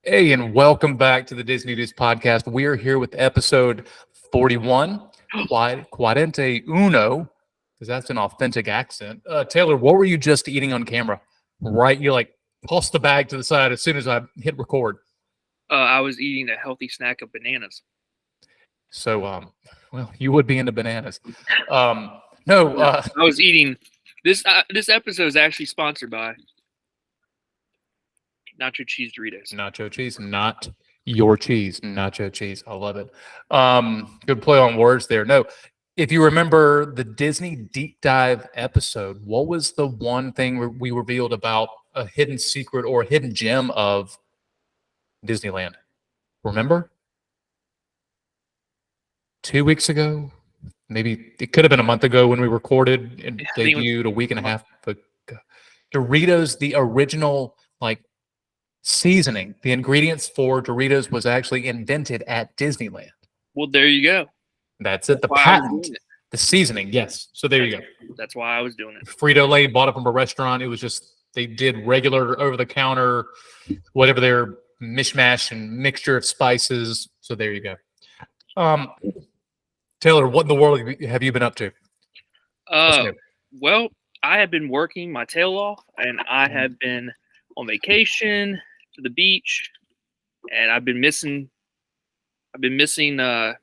Hey, and welcome back to the Disney News Podcast. We are here with episode 41, Cuarente Uno, because that's an authentic accent. Taylor, what were you just eating on camera? Right, you like tossed the bag to the side as soon as I hit record. I was eating a healthy snack of bananas. So, well, you would be into bananas. No, I was eating this. This episode is actually sponsored by Nacho Cheese Doritos. nacho cheese, not your cheese, nacho cheese. I love it. Good play on words there. No, if you remember the Disney deep dive episode, what was the one thing we revealed about a hidden secret or a hidden gem of Disneyland? Remember? 2 weeks ago? Maybe it could have been a month ago when we recorded and debuted a week and a half ago. Doritos, the original seasoning, the ingredients for Doritos was actually invented at Disneyland. Well, there you go. That's it. The patent, the seasoning. Yes. So there you go. That's why I was doing it. Frito-Lay bought it from a restaurant. It was just, they did regular over-the-counter, whatever their mishmash and mixture of spices. So there you go. Taylor, what in the world have you been up to? Well, I have been working my tail off, and I have been on vacation to the beach, and I've been missing me, the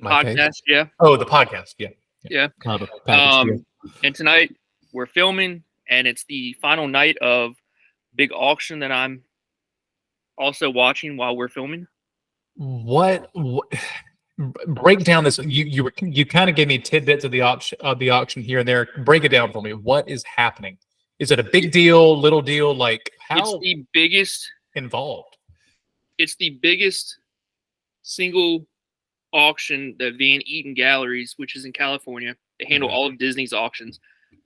podcast. Yeah. Oh, the podcast. Yeah. And tonight we're filming, and it's the final night of big auction that I'm also watching while we're filming. What break down this? You kind of gave me tidbits of the auction here and there. Break it down for me. What is happening? Is it a big deal, little deal? Like how? It's the biggest involved. It's the biggest single auction that Van Eaton Galleries, which is in California, they handle all of Disney's auctions.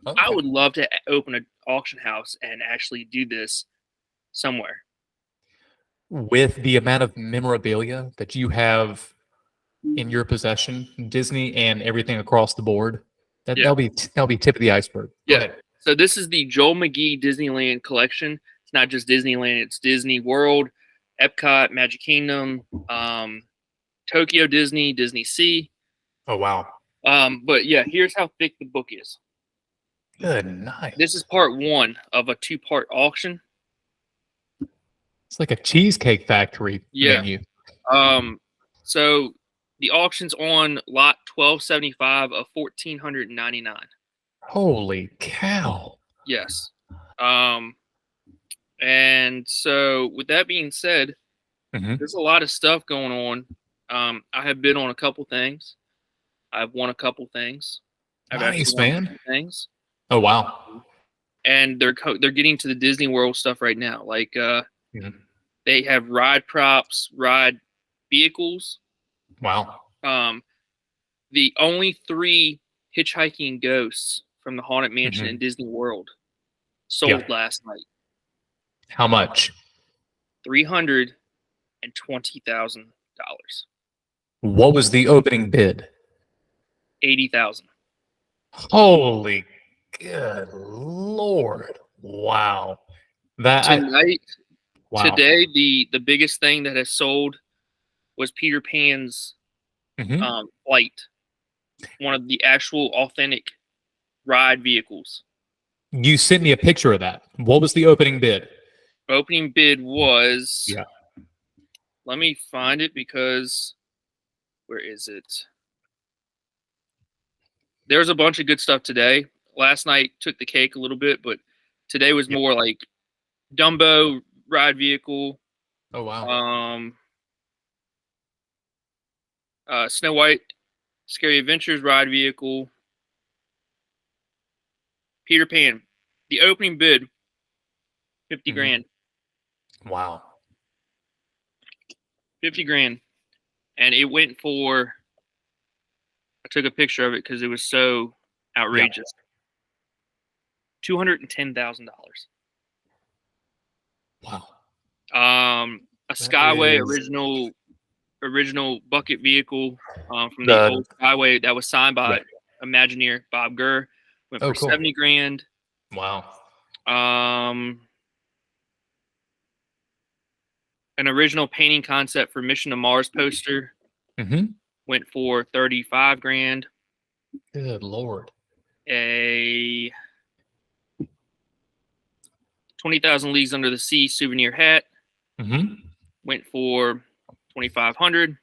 Okay. I would love to open an auction house and actually do this somewhere. With the amount of memorabilia that you have in your possession, Disney and everything across the board, that'll be tip of the iceberg. Yeah. So this is the Joel McGee Disneyland collection. It's not just Disneyland; it's Disney World, Epcot, Magic Kingdom, Tokyo Disney, Disney Sea. Oh wow! But yeah, here's how thick the book is. Good night. This is part one of a two-part auction. It's like a Cheesecake Factory menu. So the auction's on lot 1275 of 1,499. Holy cow! Yes. And so with that being said, there's a lot of stuff going on. I have bid on a couple things. I've won a couple things. Nice, man. Things. Oh wow! And they're getting to the Disney World stuff right now. Like they have ride props, ride vehicles. Wow. The only 3 hitchhiking ghosts from the Haunted Mansion in Disney World sold last night. How much? $320,000. What was the opening bid? $80,000. Holy good Lord! Wow. Today, the biggest thing that has sold was Peter Pan's flight, one of the actual authentic ride vehicles. You sent me a picture of that. What was the opening bid? Opening bid was let me find it because where is it? There's a bunch of good stuff today. Last night took the cake a little bit, but today was more like Dumbo ride vehicle. Oh wow. Snow White Scary Adventures ride vehicle. Peter Pan. The opening bid, 50 grand. Wow. 50 grand. And it went for, I took a picture of it because it was so outrageous. $210,000. Wow. A Skyway original bucket vehicle from the old Skyway that was signed by Imagineer Bob Gurr went for 70 grand. Wow. An original painting concept for Mission to Mars poster went for 35 grand. Good Lord. A 20,000 Leagues Under the Sea souvenir hat went for 2,500.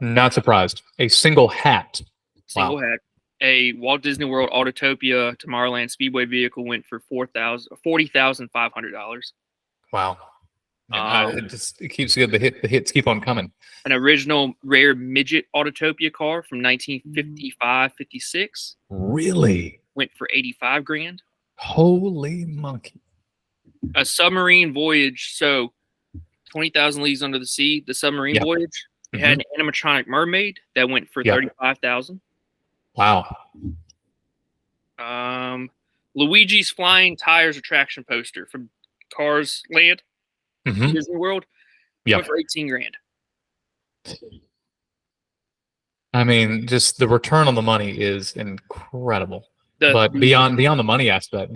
Not surprised. A single hat. Single hat. A Walt Disney World Autotopia Tomorrowland Speedway vehicle went for $40,500. Wow. It keeps the hits keep on coming. An original rare midget Autotopia car from 1955-56. Really? Went for 85 grand. Holy monkey. A submarine voyage. So 20,000 Leagues Under the Sea, the submarine voyage. It had an animatronic mermaid that went for 35,000. Wow. Luigi's Flying Tires attraction poster from Cars Land, Disney World, went for 18 grand. I mean, just the return on the money is incredible. But beyond the money aspect,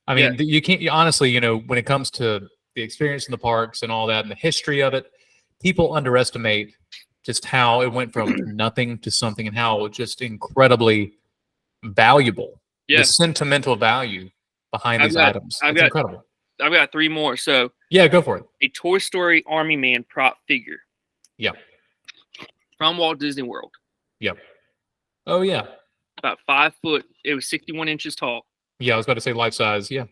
I mean, you can't. Honestly, when it comes to the experience in the parks and all that, and the history of it, people underestimate just how it went from nothing to something, and how just incredibly valuable. The sentimental value behind these items. It's incredible. I've got 3 more. So yeah, go for it. A Toy Story Army Man prop figure. Yeah. From Walt Disney World. Yep. Oh yeah. About 5 foot. It was 61 inches tall. Yeah, I was about to say life size. Yeah.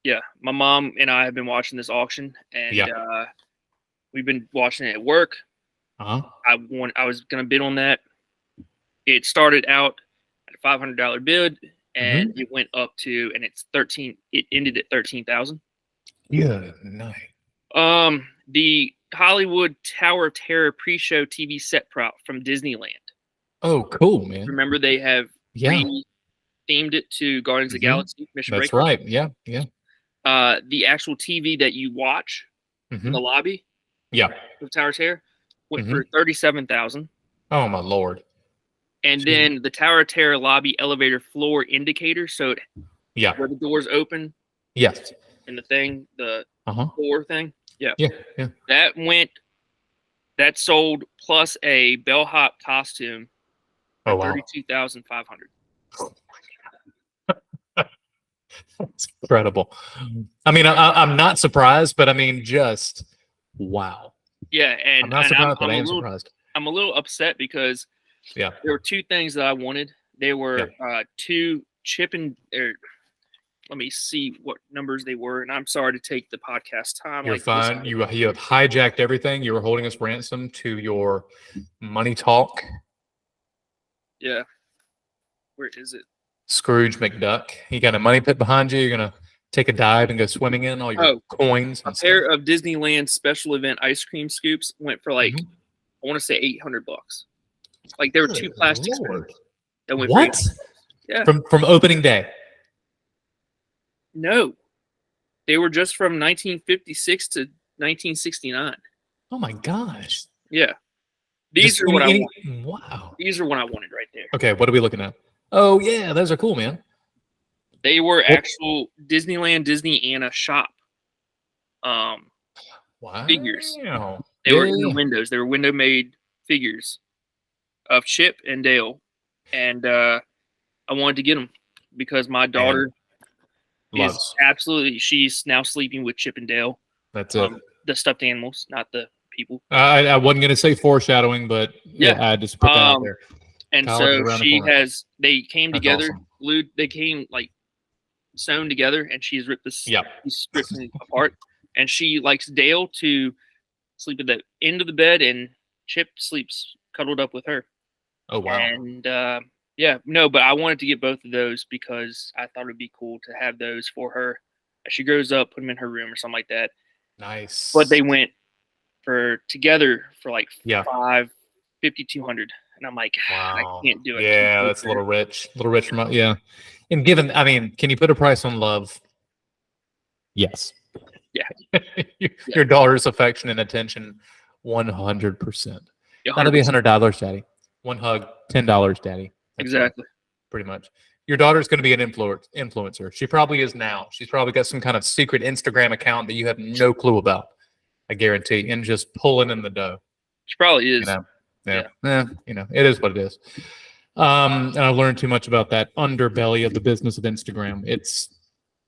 Yeah. My mom and I have been watching this auction, and we've been watching it at work. I was gonna bid on that. It started out at a $500 bid, and it went up to, and it's 13. It ended at 13,000. Yeah, nice. The Hollywood Tower of Terror pre-show TV set prop from Disneyland. Oh, cool, man. Remember they have themed it to Guardians of the Galaxy Mission That's Breakout? right. Yeah. The actual TV that you watch in the lobby of Tower of Terror went for 37,000. Oh my Lord. And then the Tower of Terror lobby elevator floor indicator, so where the doors open. Yes. And the thing, the floor thing. Yeah. That sold plus a bellhop costume for 32,500. That's incredible. I mean, I'm not surprised, but I mean, just wow. Yeah, and I'm not surprised, but I am surprised. I'm a little upset because there were 2 things that I wanted. There were 2 chip and let me see what numbers they were, and I'm sorry to take the podcast time. You're fine. You have hijacked everything. You were holding us ransom to your money talk. Yeah. Where is it? Scrooge McDuck. You got a money pit behind you. You're gonna take a dive and go swimming in all your coins. A pair of Disneyland special event ice cream scoops went for like I want to say $800. Like there were 2 plastic spoons that went what? For yeah. From opening day. No, they were just from 1956 to 1969. Oh my gosh! Yeah, these are what I wanted. Wow, these are what I wanted right there. Okay, what are we looking at? Oh yeah, those are cool, man. They were actual Disneyland Disney Anna shop figures. They were in the windows. They were window made figures of Chip and Dale, and I wanted to get them because my daughter. She's now sleeping with Chip and Dale. That's it. The stuffed animals, not the people. I wasn't going to say foreshadowing, but I just put that out there. And so they came together, glued. They came like sewn together, and she's ripped this. She's stripped them apart, and she likes Dale to sleep at the end of the bed, and Chip sleeps cuddled up with her. Oh wow! And but I wanted to get both of those because I thought it'd be cool to have those for her as she grows up, put them in her room or something like that. Nice. But they went together for like $5,200, and I'm like, I can't do it. Yeah, that's a little rich. And given, I mean, can you put a price on love? Yes. Yeah. Your daughter's affection and attention, 100%. That'll be $100, Daddy. One hug, $10, Daddy. Exactly. Pretty much. Your daughter's going to be an influencer. She probably is now. She's probably got some kind of secret Instagram account that you have no clue about. I guarantee, and just pulling in the dough. She probably is. You know, it is what it is. And I learned too much about that underbelly of the business of Instagram. It's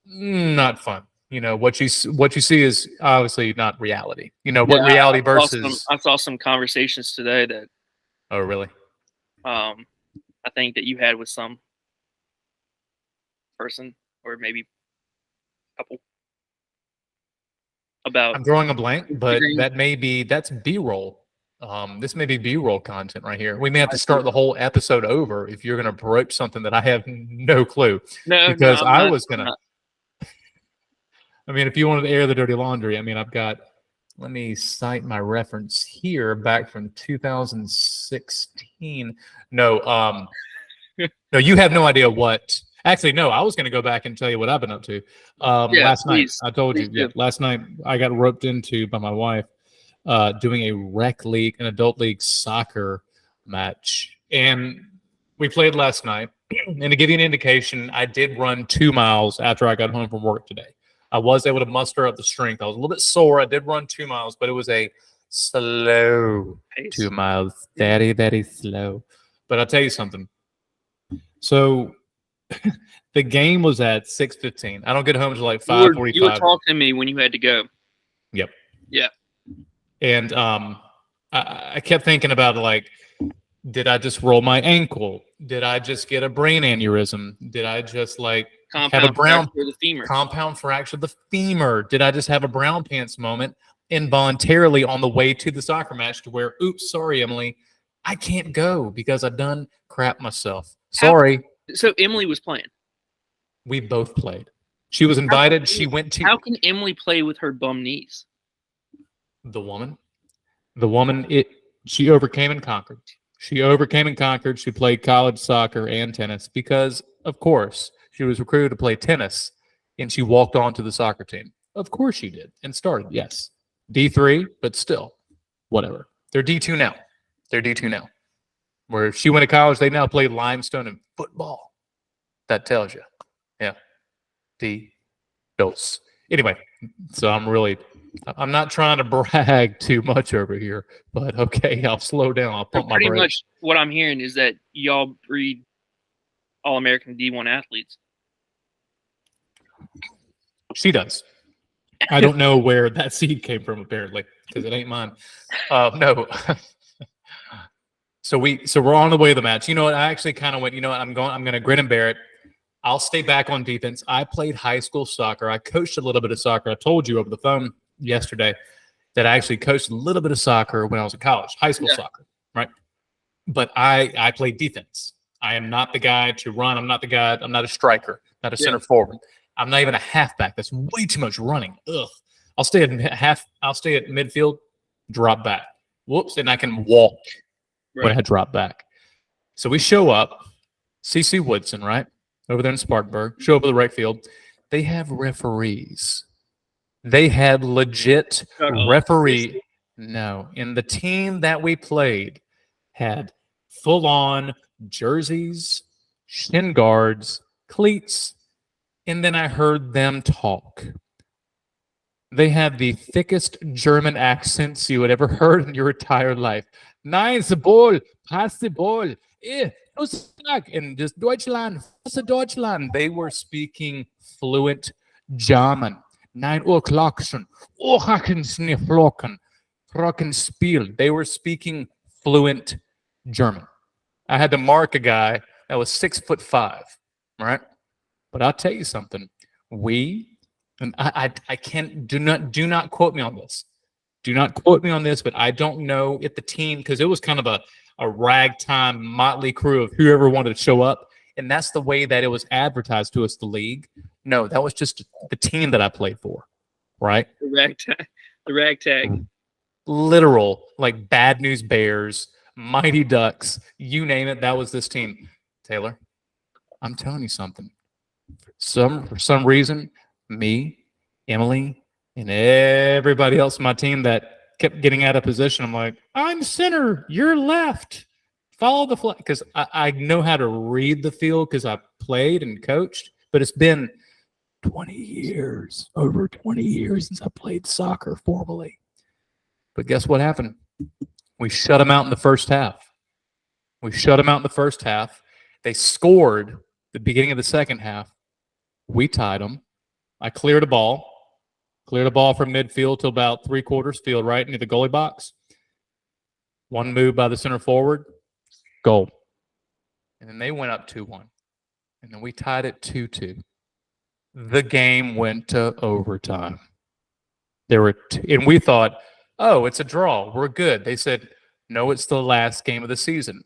not fun. What you see is obviously not reality. What reality versus. I saw some conversations today that. Oh, really? I think that you had with some person or maybe a couple about. I'm drawing a blank, but that's B-roll. This may be B-roll content right here. We may have to start the whole episode over if you're going to approach something that I have no clue. Because I was going to. I mean, if you wanted to air the dirty laundry, I mean, let me cite my reference here back from 2016. No, no, you have no idea what. Actually, no, I was going to go back and tell you what I've been up to. Last night, I told you. Yeah, last night I got roped into by my wife doing a rec league, an adult league soccer match, and we played last night. And to give you an indication, I did run 2 miles after I got home from work today. I was able to muster up the strength. I was a little bit sore. I did run 2 miles, but it was a slow 2 miles. Very, very slow. But I'll tell you something. So the game was at 6:15. I don't get home until like 5:45. You were talking to me when you had to go. Yep. Yeah. And I kept thinking about like, did I just roll my ankle? Did I just get a brain aneurysm? Did I just like have a compound fracture of the femur? Did I just have a brown pants moment involuntarily on the way to the soccer match to where, oops, sorry, Emily, I can't go because I done crap myself. Sorry. So Emily was playing. We both played. She was invited. She went to. How can Emily play with her bum knees? The woman, she overcame and conquered. She played college soccer and tennis because, of course, she was recruited to play tennis, and she walked on to the soccer team. Of course she did, and started, yes. D3, but still, whatever. They're D2 now. Where she went to college, they now play limestone and football. That tells you. Yeah. D-dos. Anyway, so I'm not trying to brag too much over here, but okay, I'll slow down. I'll pump my brakes. Pretty much what I'm hearing is that y'all breed All-American D1 athletes. She does. I don't know where that seed came from, apparently, because it ain't mine. No. So we're on the way to the match. You know what? I actually kind of went, I'm going to grin and bear it. I'll stay back on defense. I played high school soccer. I coached a little bit of soccer. I told you over the phone yesterday that I actually coached a little bit of soccer when I was in college, high school soccer, right? But I played defense. I am not the guy to run. I'm not a striker, not a center forward. I'm not even a halfback. That's way too much running. Ugh. I'll stay at midfield, drop back. Whoops, and I can walk when I drop back. So we show up, CC Woodson, right? Over there in Spartanburg, show up at the rec field. They have referees. They had legit referee. No, and the team that we played had full-on jerseys, shin guards, cleats, and then I heard them talk. They had the thickest German accents you had ever heard in your entire life. Nice ball, pass the ball. And just Deutschland, Deutschland. They were speaking fluent German. 9 o'clock schon. Spiel. They were speaking fluent German. I had to mark a guy that was 6'5", right? But I'll tell you something. And I can't, do not quote me on this. Do not quote me on this, but I don't know if the team, because it was kind of a ragtime motley crew of whoever wanted to show up. And that's the way that it was advertised to us, the league. No, that was just the team that I played for, right? The ragtag. Literal, like Bad News Bears, Mighty Ducks, you name it, that was this team. Taylor, I'm telling you something. For some reason, me, Emily, and everybody else on my team that kept getting out of position, I'm like, I'm center, you're left. Follow the flag. Because I know how to read the field because I played and coached, but it's been 20 years, over 20 years since I played soccer formally. But guess what happened? We shut them out in the first half. They scored the beginning of the second half. We tied them. I cleared a ball from midfield to about three-quarters field, right into the goalie box. One move by the center forward, goal. And then they went up 2-1. And then we tied it 2-2. The game went to overtime. And we thought, oh, it's a draw. We're good. They said, no, it's the last game of the season.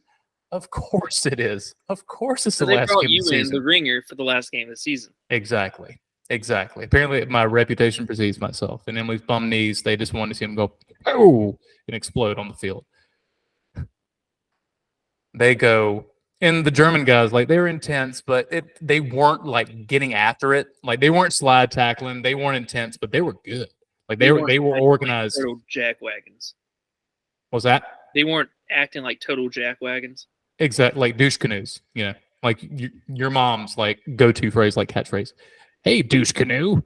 Of course it is. Of course it's the last game of the season. They brought you in the ringer for the last game of the season. Exactly. Apparently, my reputation precedes myself. And Emily's bum knees, they just wanted to see him go, oh, and explode on the field. They go, and the German guys, like, they were intense, but they weren't, like, getting after it. Like, they weren't slide tackling. They weren't intense, but they were good. Like, they were organized. Total jackwagons. What was that? They weren't acting like total jackwagons. Exactly, like douche canoes, like your mom's like go-to phrase, like catchphrase. Hey, douche canoe.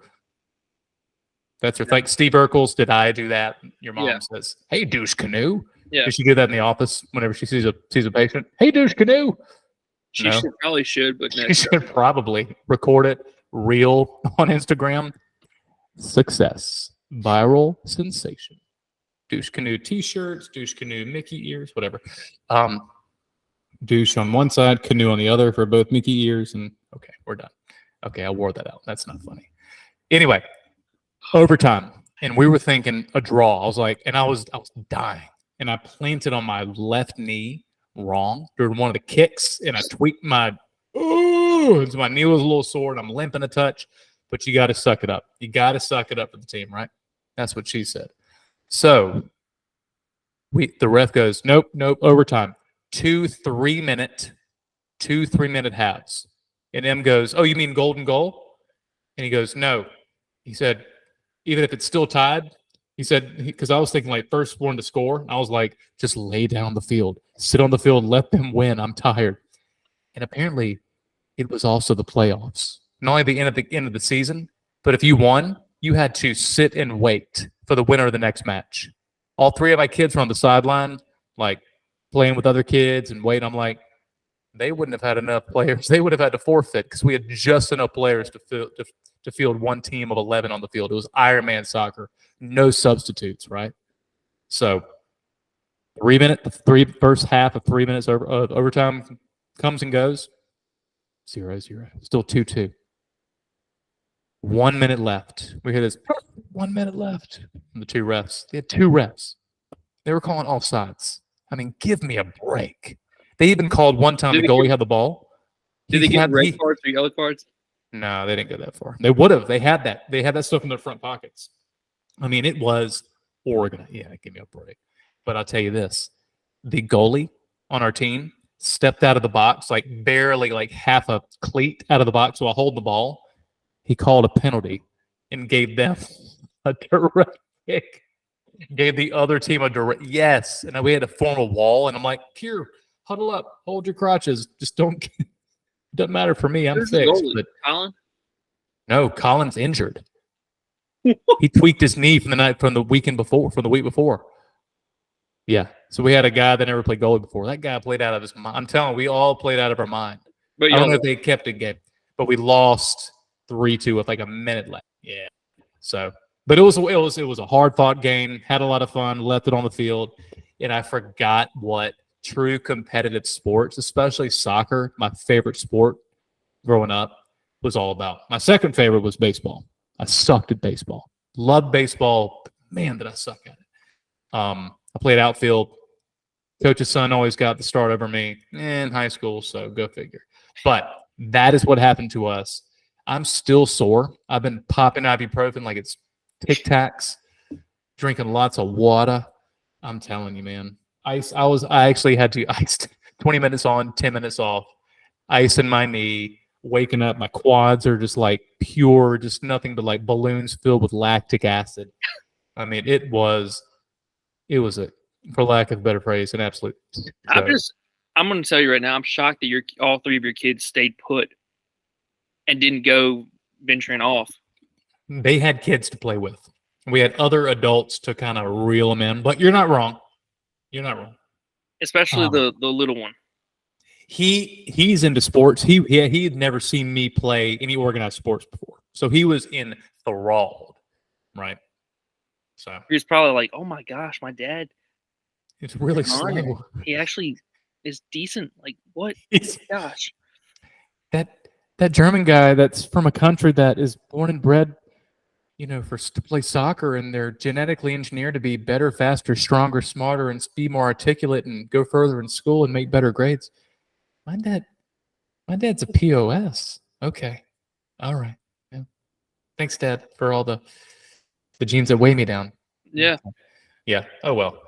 That's her. Like Steve Urkel's, did I do that? Your mom says, hey, douche canoe. Yeah. Does she do that in the office whenever she sees a patient? Hey, douche canoe. She probably should, but no. She should probably record it, reel on Instagram. Success, viral sensation. Douche canoe T-shirts, douche canoe Mickey ears, whatever. Douche on one side, canoe on the other for both Mickey ears, and okay, we're done. Okay, I wore that out. That's not funny. Anyway, overtime, and we were thinking a draw. I was like, and I was dying, and I planted on my left knee wrong during one of the kicks, and I tweaked my so my knee was a little sore, and I'm limping a touch. But you got to suck it up. You got to suck it up for the team, right? That's what she said. So the ref goes, nope, overtime. 2 3-minute halves. And M goes, oh, you mean golden goal? And he goes, no. He said, even if it's still tied, he said, because I was thinking like first one to score. I was like, just lay down the field. Sit on the field, let them win. I'm tired. And apparently it was also the playoffs. Not only the end of the season, but if you won, you had to sit and wait for the winner of the next match. All three of my kids were on the sideline, like playing with other kids and waiting. I'm like, they wouldn't have had enough players. They would have had to forfeit because we had just enough players to field one team of 11 on the field. It was Iron Man soccer, no substitutes, right? So first half of 3 minutes of overtime comes and goes. 0-0. Still 2-2. 1 minute left. We hear this 1 minute left. And the two refs. They had two refs. They were calling offsides. I mean, give me a break. They even called one time the goalie had the ball. Did they get red cards or yellow cards? No, they didn't go that far. They would have. They had that. They had that stuff in their front pockets. I mean, it was Oregon. Yeah, give me a break. But I'll tell you this. The goalie on our team stepped out of the box, like barely like half a cleat out of the box while holding the ball. He called a penalty and gave them a direct kick. Gave the other team a direct yes. And we had to form a wall. And I'm like, here, huddle up, hold your crotches. Just don't. It doesn't matter for me. I'm fixed. But Colin? No, Colin's injured. He tweaked his knee from the week before. Yeah. So we had a guy that never played goalie before. That guy played out of his mind. I'm telling you, we all played out of our mind. But I don't know if they kept it game, but we lost 3-2 with like a minute left. Yeah. So, but it was a hard fought game. Had a lot of fun. Left it on the field, and I forgot what true competitive sports, especially soccer, my favorite sport growing up, was all about. My second favorite was baseball. I sucked at baseball. Loved baseball. Man, did I suck at it. I played outfield. Coach's son always got the start over me in high school, so go figure. But that is what happened to us. I'm still sore. I've been popping ibuprofen like it's Tic Tacs, drinking lots of water. I'm telling you, man. I actually had to ice 20 minutes on, 10 minutes off, ice in my knee, waking up. My quads are just like pure, just nothing but like balloons filled with lactic acid. I mean, it was for lack of a better phrase, an absolute. I'm going to tell you right now, I'm shocked that all three of your kids stayed put and didn't go venturing off. They had kids to play with. We had other adults to kind of reel him in, but you're not wrong. You're not wrong. Especially the little one. He's into sports. He had never seen me play any organized sports before, so he was enthralled, right? So he was probably like, "Oh my gosh, my dad! It's really slow. He actually is decent. Like what? Gosh, that German guy that's from a country that is born and bred, to play soccer, and they're genetically engineered to be better, faster, stronger, smarter, and be more articulate and go further in school and make better grades. My dad's a POS. Okay, all right. Yeah. Thanks, Dad, for all the genes that weigh me down. Yeah. Yeah. Oh well.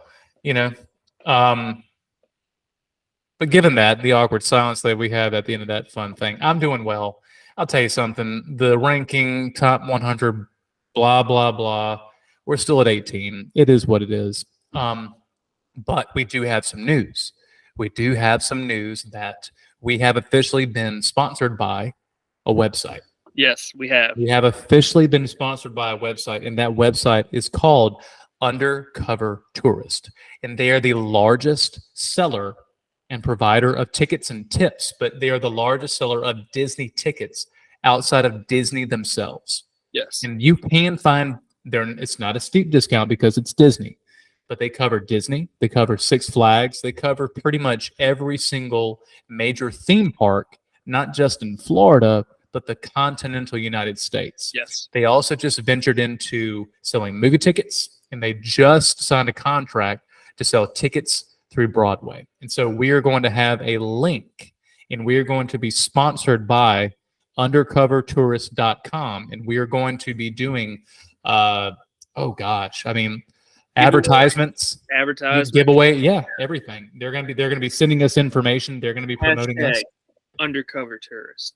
But given that, the awkward silence that we had at the end of that fun thing, I'm doing well. I'll tell you something. The ranking, top 100, blah, blah, blah. We're still at 18. It is what it is. But we do have some news. We do have some news that we have officially been sponsored by a website. Yes, we have. We have officially been sponsored by a website, and that website is called Undercover Tourist. And they are the largest seller and provider of tickets and tips, but they are the largest seller of Disney tickets outside of Disney themselves. Yes. And you can find it's not a steep discount because it's Disney, but they cover Disney, they cover Six Flags, they cover pretty much every single major theme park, not just in Florida, but the continental United States. Yes. They also just ventured into selling movie tickets, and they just signed a contract to sell tickets through Broadway. And so we are going to have a link, and we are going to be sponsored by undercovertourist.com, and we are going to be doing advertisements, giveaway, everything. They're going to be sending us information. They're going to be promoting us. Undercover Tourist.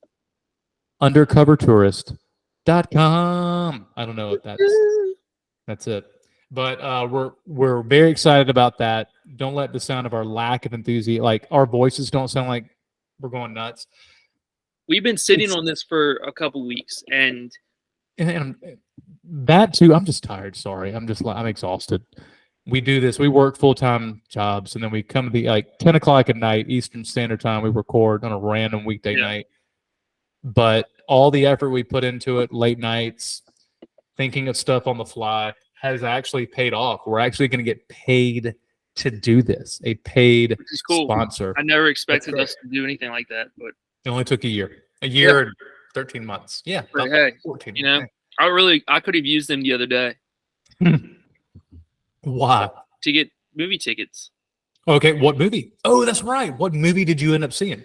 Undercovertourist.com. I don't know if that's it. But we're very excited about that. Don't let the sound of our lack of enthusiasm, like our voices, don't sound like we're going nuts. We've been sitting on this for a couple weeks, and that too. I'm just tired. Sorry, I'm exhausted. We do this. We work full-time jobs, and then we come to the 10 o'clock at night Eastern Standard Time. We record on a random weekday night. But all the effort we put into it, late nights, thinking of stuff on the fly, has actually paid off. We're actually going to get paid to do this. A paid sponsor. I never expected us to do anything like that, but it only took a year and 13 months. Yeah. But hey, 14, I could have used them the other day. Why? To get movie tickets. Okay. What movie? Oh, that's right. What movie did you end up seeing?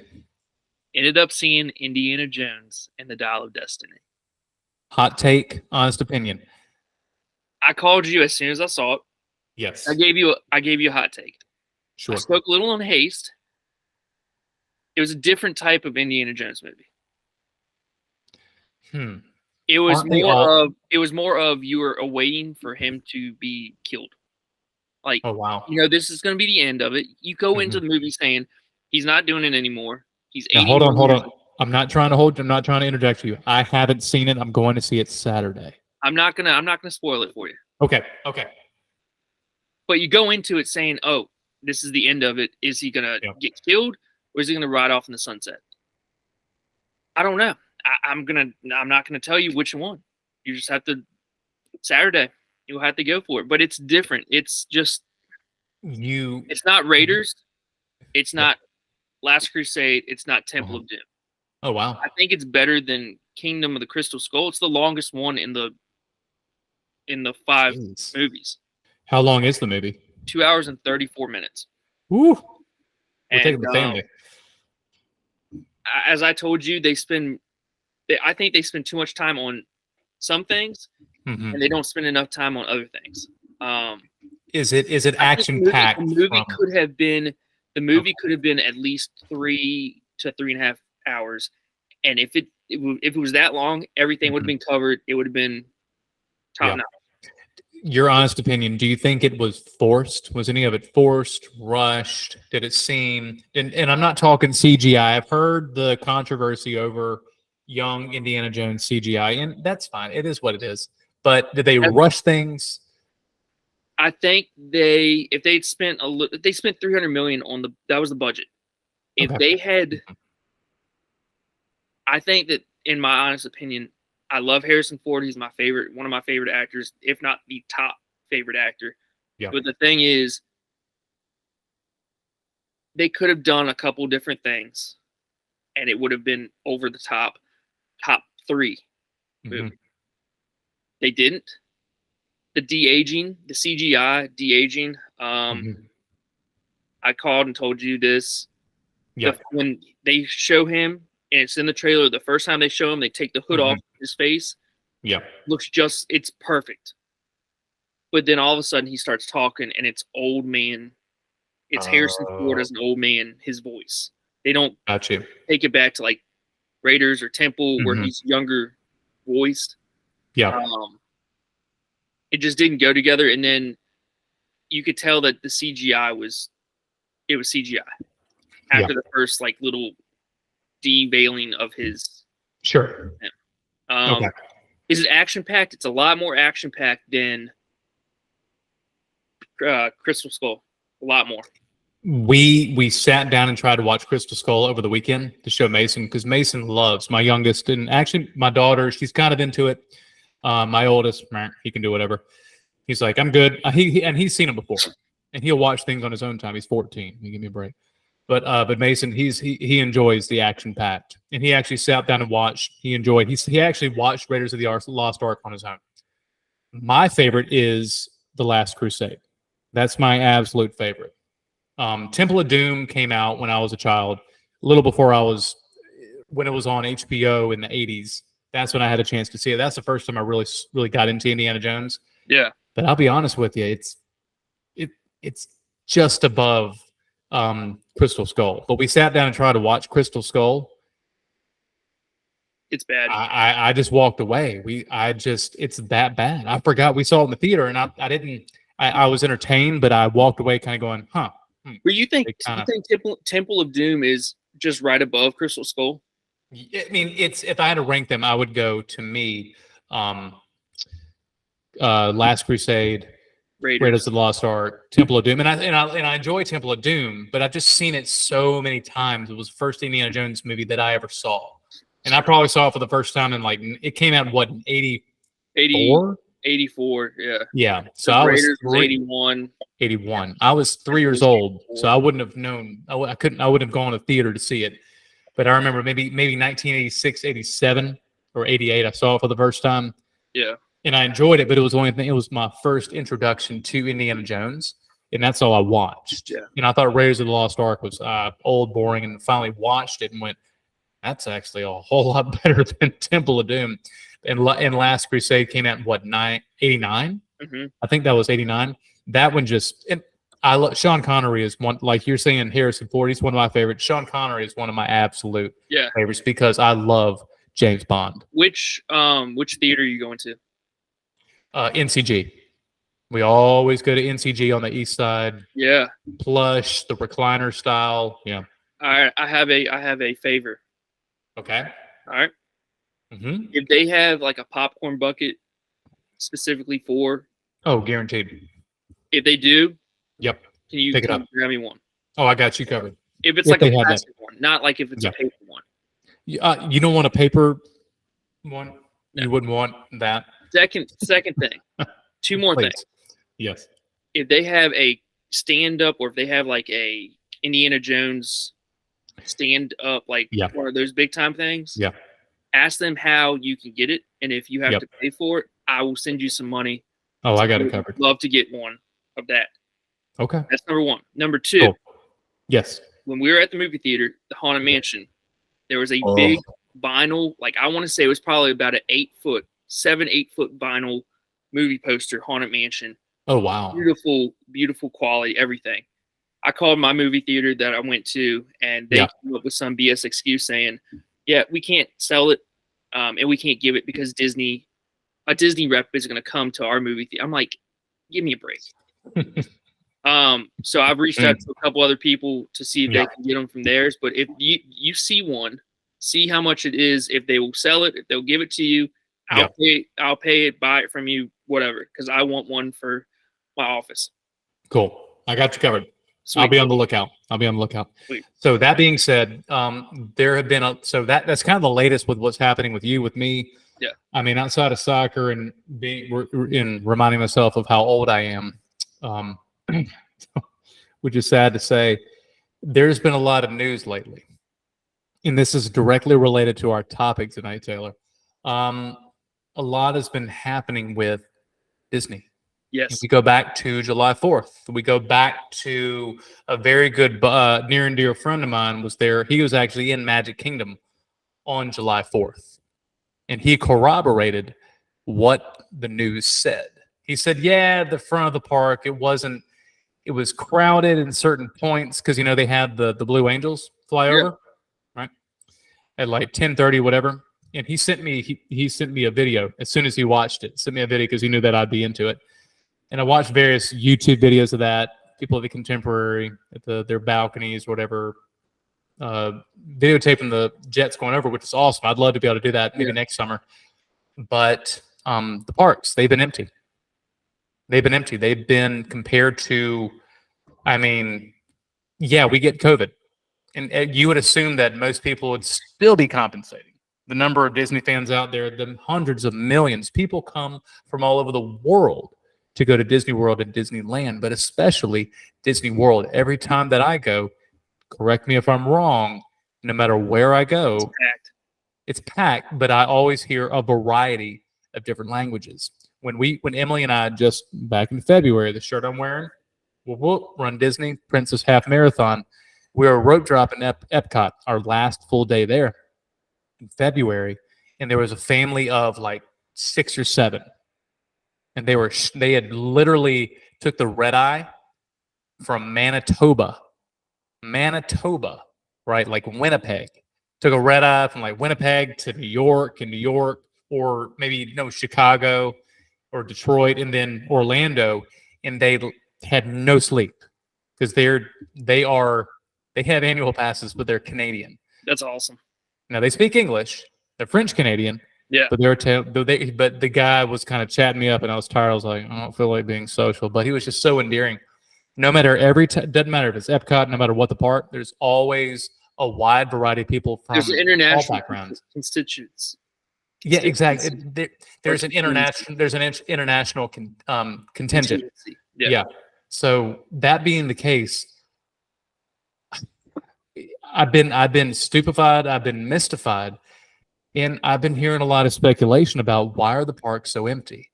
Ended up seeing Indiana Jones and the Dial of Destiny. Hot take, honest opinion. I called you as soon as I saw it. Yes. I gave you a hot take. Sure. I spoke a little in haste. It was a different type of Indiana Jones movie. It was more of you were awaiting for him to be killed. Like, oh wow. This is going to be the end of it. You go into the movie saying he's not doing it anymore. He's 80. Hold on. I'm not trying to interject you. I haven't seen it. I'm going to see it Saturday. I'm not gonna spoil it for you. Okay. But you go into it saying, "Oh, this is the end of it. Is he gonna get killed, or is he gonna ride off in the sunset?" I don't know. I'm not gonna tell you which one. You just have to Saturday. You'll have to go for it. But it's different. It's just It's not Raiders. It's not Last Crusade. It's not Temple of Doom. Oh wow. I think it's better than Kingdom of the Crystal Skull. It's the longest one in the 5 movies. How long is the movie? 2 hours and 34 minutes. Ooh. We're taking the family. As I told you, I think they spend too much time on some things, and they don't spend enough time on other things. Is it action packed? The movie could have been at least 3 to 3.5 hours, and if it was that long, everything would have been covered. It would have been top notch. Your honest opinion, do you think it was forced? Was any of it forced, rushed? Did it seem, and I'm not talking CGI. I've heard the controversy over young Indiana Jones CGI, and that's fine. It is what it is. But did they rush things? I think if they'd spent they spent $300 million on that was the budget. If they had, I think that, in my honest opinion, I love Harrison Ford. He's one of my favorite actors, if not the top favorite actor. Yeah. But the thing is, they could have done a couple different things, and it would have been over the top 3 movie. They didn't. The de-aging, the CGI de-aging. I called and told you this. Yeah. When they show him, and it's in the trailer, the first time they show him, they take the hood off his face. Yeah. It's perfect. But then all of a sudden he starts talking, and it's old man. It's Harrison Ford as an old man, his voice. They don't take it back to like Raiders or Temple where he's younger voiced. Yeah. It just didn't go together. And then you could tell that the CGI was CGI after the first like little deveiling of his. Sure. Is it action packed? It's a lot more action packed than Crystal Skull. A lot more. We sat down and tried to watch Crystal Skull over the weekend to show Mason, because Mason loves, my youngest, and actually my daughter, she's kind of into it. My oldest, he can do whatever. He's like, I'm good. He's seen it before, and he'll watch things on his own time. He's 14. He give me a break. But Mason, he enjoys the action packed, and he actually sat down and watched. He enjoyed. He actually watched Raiders of the Lost Ark on his own. My favorite is The Last Crusade. That's my absolute favorite. Temple of Doom came out when I was a child, a little before when it was on HBO in the 80s. That's when I had a chance to see it. That's the first time I really got into Indiana Jones. Yeah. But I'll be honest with you, it's just above Crystal Skull. But we sat down and tried to watch Crystal Skull. It's bad. I just walked away. It's that bad. I forgot we saw it in the theater, and I was entertained, but I walked away kind of going, huh. But you think Temple of Doom is just right above Crystal Skull? I mean, if I had to rank them, I would go, to me, Last Crusade, Raiders of the Lost Ark, Temple of Doom, and I enjoy Temple of Doom, but I've just seen it so many times. It was the first Indiana Jones movie that I ever saw, and I probably saw it for the first time in it came out in 84? 84, yeah. Yeah, so I was 81. 81. I was 3 years old, so I wouldn't have known. I wouldn't have gone to theater to see it. But I remember maybe 1986, 87, or 88. I saw it for the first time. Yeah, and I enjoyed it. But it was my first introduction to Indiana Jones, and that's all I watched. Yeah, and I thought Raiders of the Lost Ark was old, boring, and finally watched it and went, "That's actually a whole lot better than Temple of Doom." And Last Crusade came out in 89? I think that was 89. That one I love Sean Connery is one, like you're saying, Harrison Ford. He's one of my favorites. Sean Connery is one of my absolute favorites because I love James Bond. Which theater are you going to? NCG. We always go to NCG on the east side. Yeah. Plush, the recliner style. Yeah. All right. I have a favor. Okay. All right. If they have like a popcorn bucket specifically for. Oh, guaranteed. If they do. Yep. Can you pick it up? Grab me one? Oh, I got you covered. If it's like a plastic one, not like if it's a paper one. You don't want a paper one? No. You wouldn't want that? Second thing. Two more things. Yes. If they have a stand-up, or if they have like a Indiana Jones stand-up, like one of those big-time things, ask them how you can get it. And if you have to pay for it, I will send you some money. Oh, I got it covered. Love to get one of that. Okay. That's number one. Number two. Yes. When we were at the movie theater, the Haunted Mansion, there was a big vinyl, like I want to say it was probably about an 8 foot vinyl movie poster, Haunted Mansion. Oh, wow. Beautiful, beautiful quality, everything. I called my movie theater that I went to, and they came up with some BS excuse saying, yeah, we can't sell it, and we can't give it because a Disney rep is going to come to our movie theater. I'm like, give me a break. So I've reached out to a couple other people to see if they can get them from theirs. But if you see one, see how much it is. If they will sell it, if they'll give it to you, I'll pay it, buy it from you, whatever, because I want one for my office. Cool. I got you covered. Sweet. I'll be on the lookout. Sweet. So that being said, there have been that's kind of the latest with what's happening with you, with me. Yeah. I mean, outside of soccer and reminding myself of how old I am, which is sad to say, there's been a lot of news lately, and this is directly related to our topic tonight, Taylor. A lot has been happening with Disney. Yes. If we go back to July 4th, we go back to a very good near and dear friend of mine was there. He was actually in Magic Kingdom on July 4th, and he corroborated what the news said. He said, yeah, the front of the park, it was crowded in certain points because, they had the Blue Angels fly over, right, at like 10:30, whatever. And he sent me a video as soon as he watched it. Sent me a video because he knew that I'd be into it. And I watched various YouTube videos of that. People at the Contemporary at their balconies, whatever, videotaping the jets going over, which is awesome. I'd love to be able to do that maybe next summer. But the parks, they've been empty. They've been compared to, I mean, yeah, we get COVID. And you would assume that most people would still be compensating. The number of Disney fans out there, the hundreds of millions, people come from all over the world to go to Disney World and Disneyland, but especially Disney World. Every time that I go, correct me if I'm wrong, no matter where I go, it's packed, but I always hear a variety of different languages. When Emily and I just back in February, the shirt I'm wearing, we'll run Disney Princess Half Marathon. We were rope dropping Epcot, our last full day there in February, and there was a family of like 6 or 7, and they had literally took the red eye from Manitoba, right, like Winnipeg. Took a red eye from like Winnipeg to New York, or maybe Chicago or Detroit, and then Orlando, and they had no sleep because they have annual passes, but they're Canadian. That's awesome. Now they speak English. They're French Canadian. Yeah. But but the guy was kind of chatting me up, and I was tired. I was like, I don't feel like being social, but he was just so endearing. No matter doesn't matter if it's Epcot, no matter what the park, there's always a wide variety of people from all backgrounds, constituents. Yeah, exactly. There's an international contingent. Yeah. So that being the case, I've been stupefied. I've been mystified, and I've been hearing a lot of speculation about why are the parks so empty?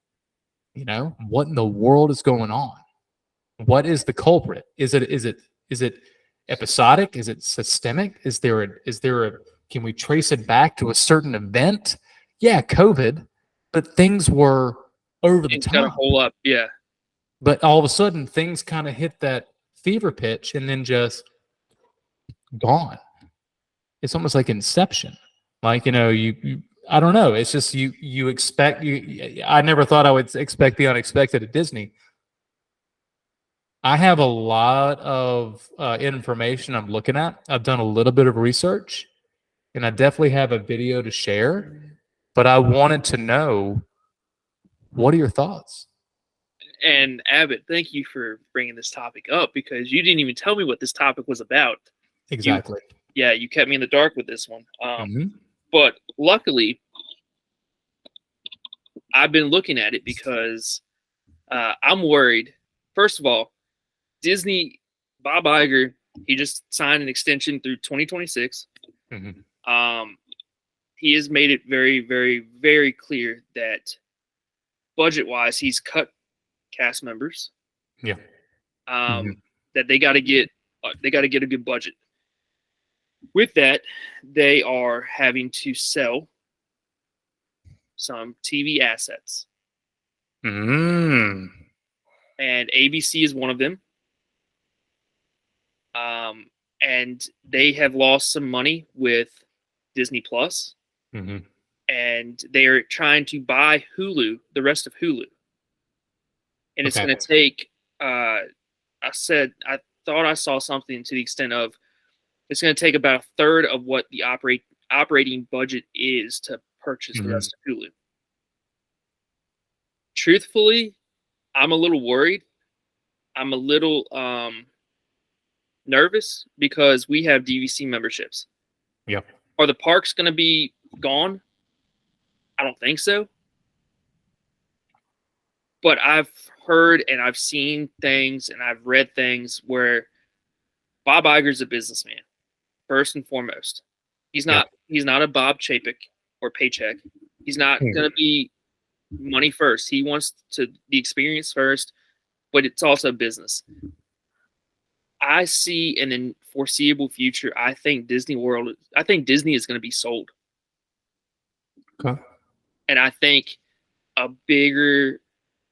What in the world is going on? What is the culprit? Is it episodic? Is it systemic? Is there a can we trace it back to a certain event? Yeah, COVID, but things were over the top. Got a hole up, yeah. But all of a sudden, things kind of hit that fever pitch and then just gone. It's almost like Inception. Like, you I don't know. It's just you expect I never thought I would expect the unexpected at Disney. I have a lot of information I'm looking at. I've done a little bit of research, and I definitely have a video to share. But I wanted to know, what are your thoughts? And Abbott, thank you for bringing this topic up, because you didn't even tell me what this topic was about. Exactly. You kept me in the dark with this one. But luckily, I've been looking at it because I'm worried. First of all, Disney, Bob Iger, he just signed an extension through 2026. He has made it very, very, very clear that budget-wise, he's cut cast members. Yeah. That they got to get a good budget. With that, they are having to sell some TV assets. And ABC is one of them. And they have lost some money with Disney Plus. And they are trying to buy Hulu, the rest of Hulu. And it's going to take, I thought I saw something to the extent of, it's going to take about a third of what the operating budget is to purchase the rest of Hulu. truthfully, I'm a little worried. I'm a little nervous because we have DVC memberships. Yep. Are the parks going to be gone? I don't think so. But I've heard and I've seen things and I've read things where Bob Iger's a businessman, first and foremost. He's not a Bob Chapek or paycheck. He's not going to be money first. He wants the experience first, but it's also business. I see in the foreseeable future, I think Disney is going to be sold. Okay. And I think a bigger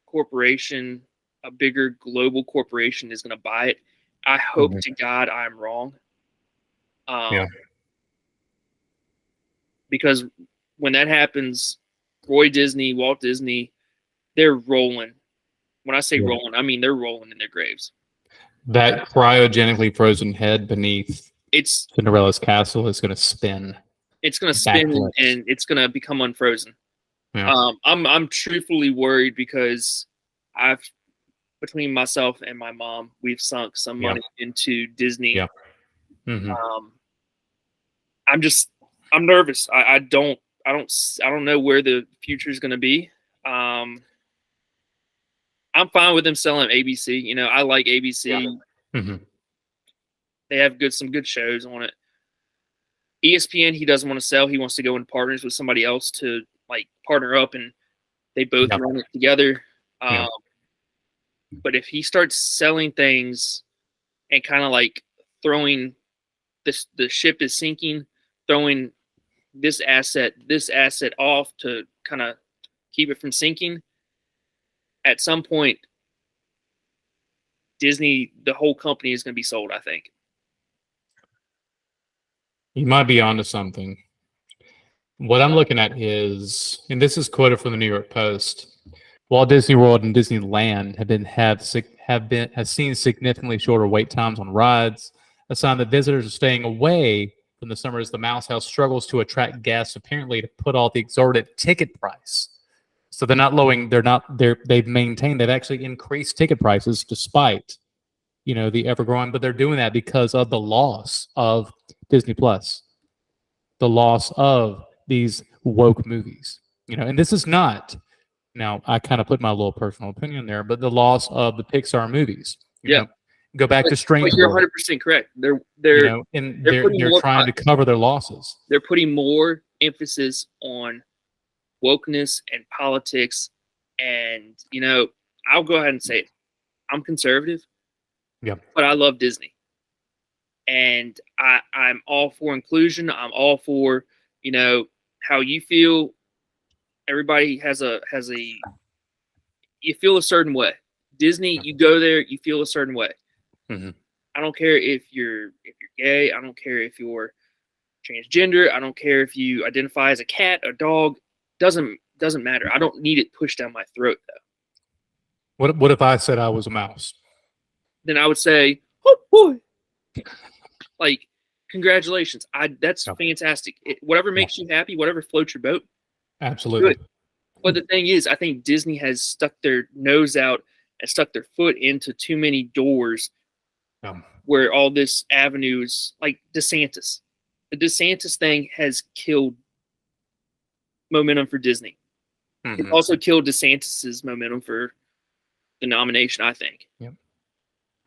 corporation, a bigger global corporation is going to buy it. I hope to God I'm wrong. Because when that happens, Roy Disney, Walt Disney, they're rolling. When I say rolling, I mean they're rolling in their graves. That cryogenically frozen head beneath Cinderella's castle is going to spin. It's going to spin and it's going to become unfrozen. Yeah. I'm truthfully worried because between myself and my mom, we've sunk some money into Disney. Yeah. Mm-hmm. I'm nervous. I don't know where the future is going to be. I'm fine with them selling ABC. You know, I like ABC. Yeah. Mm-hmm. They have some good shows on it. ESPN, he doesn't want to sell. He wants to go in partners with somebody else to like partner up, and they both run it together. But if he starts selling things and kind of like throwing the ship is sinking, throwing this asset off to kind of keep it from sinking, at some point, Disney, the whole company is going to be sold, I think. You might be onto something. What I'm looking at is, and this is quoted from the New York Post, Walt Disney World and Disneyland have seen significantly shorter wait times on rides, a sign that visitors are staying away from the summer as the Mouse House struggles to attract guests, apparently to put off the exorbitant ticket price. So they're not lowering. They've maintained. They've actually increased ticket prices despite, the ever-growing. But they're doing that because of the loss of Disney Plus, the loss of these woke movies. And this is not. Now I kind of put my little personal opinion there, but the loss of the Pixar movies. Go back to Strange. But you're 100% correct. They're trying to cover their losses. They're putting more emphasis on wokeness and politics, and I'll go ahead and say it. I'm conservative, but I love Disney, and I'm all for inclusion. I'm all for how you feel. Everybody has a you feel a certain way. Disney, you go there, you feel a certain way. Mm-hmm. I don't care if you're gay. I don't care if you're transgender. I don't care if you identify as a cat, a dog. Doesn't matter. I don't need it pushed down my throat though. What if I said I was a mouse? Then I would say, oh boy, like congratulations. That's fantastic. Whatever makes you happy, whatever floats your boat. Absolutely. Good. But the thing is, I think Disney has stuck their nose out and stuck their foot into too many doors where all this avenue is like DeSantis. The DeSantis thing has killed momentum for Disney. Mm-hmm. It also killed DeSantis's momentum for the nomination, I think. Yep.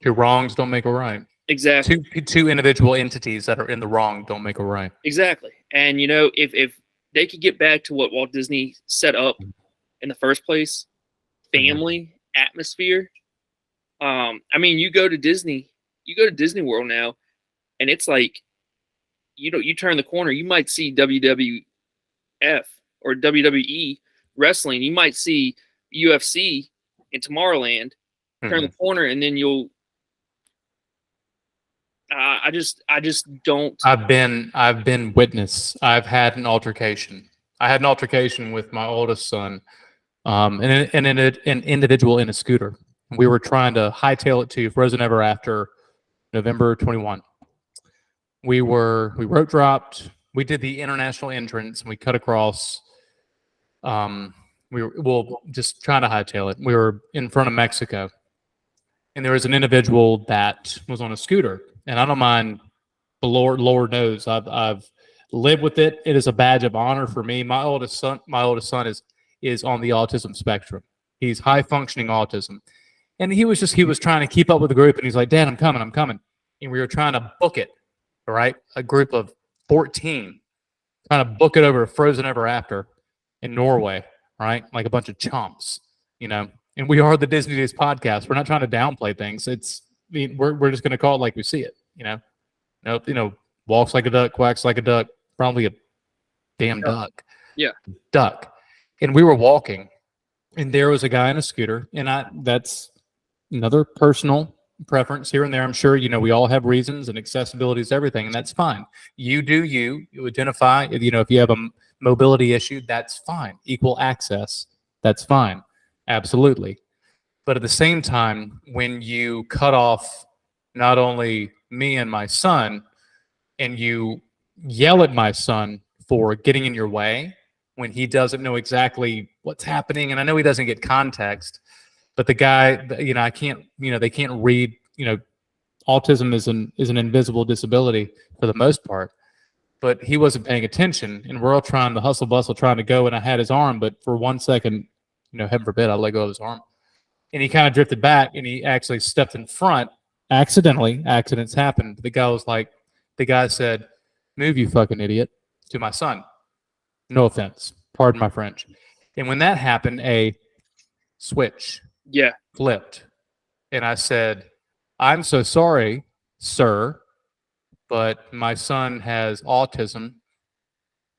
Two wrongs don't make a right. Exactly. Two individual entities that are in the wrong don't make a right. Exactly. And if they could get back to what Walt Disney set up in the first place, family atmosphere. I mean, you go to Disney World now, and it's like, you turn the corner, you might see WWF or WWE wrestling. You might see UFC in Tomorrowland. Turn the corner, and then you'll. I just don't. I've been witness. I've had an altercation. I had an altercation with my oldest son, and an individual in a scooter. We were trying to hightail it to Frozen Ever After, November 21. We rope dropped. We did the international entrance, and we cut across We were just trying to hightail it. We were in front of Mexico, and there was an individual that was on a scooter, and I don't mind. The Lord knows I've lived with it. It is a badge of honor for me. My oldest son is on the autism spectrum. He's high functioning autism, and he was trying to keep up with the group, and he's like, "Dad, I'm coming," and we were trying to book it. All right, a group of 14 trying to book it over Frozen Ever After in Norway, right? Like a bunch of chumps, you know. And we are the Disney Days podcast. We're not trying to downplay things. We're just going to call it like we see it, you know. Nope, walks like a duck, quacks like a duck, probably a damn duck. Yeah. Duck. And we were walking, and there was a guy on a scooter, and that's another personal preference here and there. I'm sure, we all have reasons, and accessibility is everything, and that's fine. You do you identify, if you have a mobility issue, that's fine. Equal access, that's fine. Absolutely. But at the same time, when you cut off not only me and my son, and you yell at my son for getting in your way when he doesn't know exactly what's happening, and I know he doesn't get context, but the guy, I can't, they can't read, autism is an invisible disability for the most part, but he wasn't paying attention, and we're all trying to hustle bustle, trying to go, and I had his arm, but for 1 second, heaven forbid, I let go of his arm, and he kind of drifted back, and he actually stepped in front. Accidentally, accidents happen. The guy said, "Move, you fucking idiot," to my son. No offense. Pardon my French. And when that happened, a switch flipped. And I said, "I'm so sorry, sir, but my son has autism.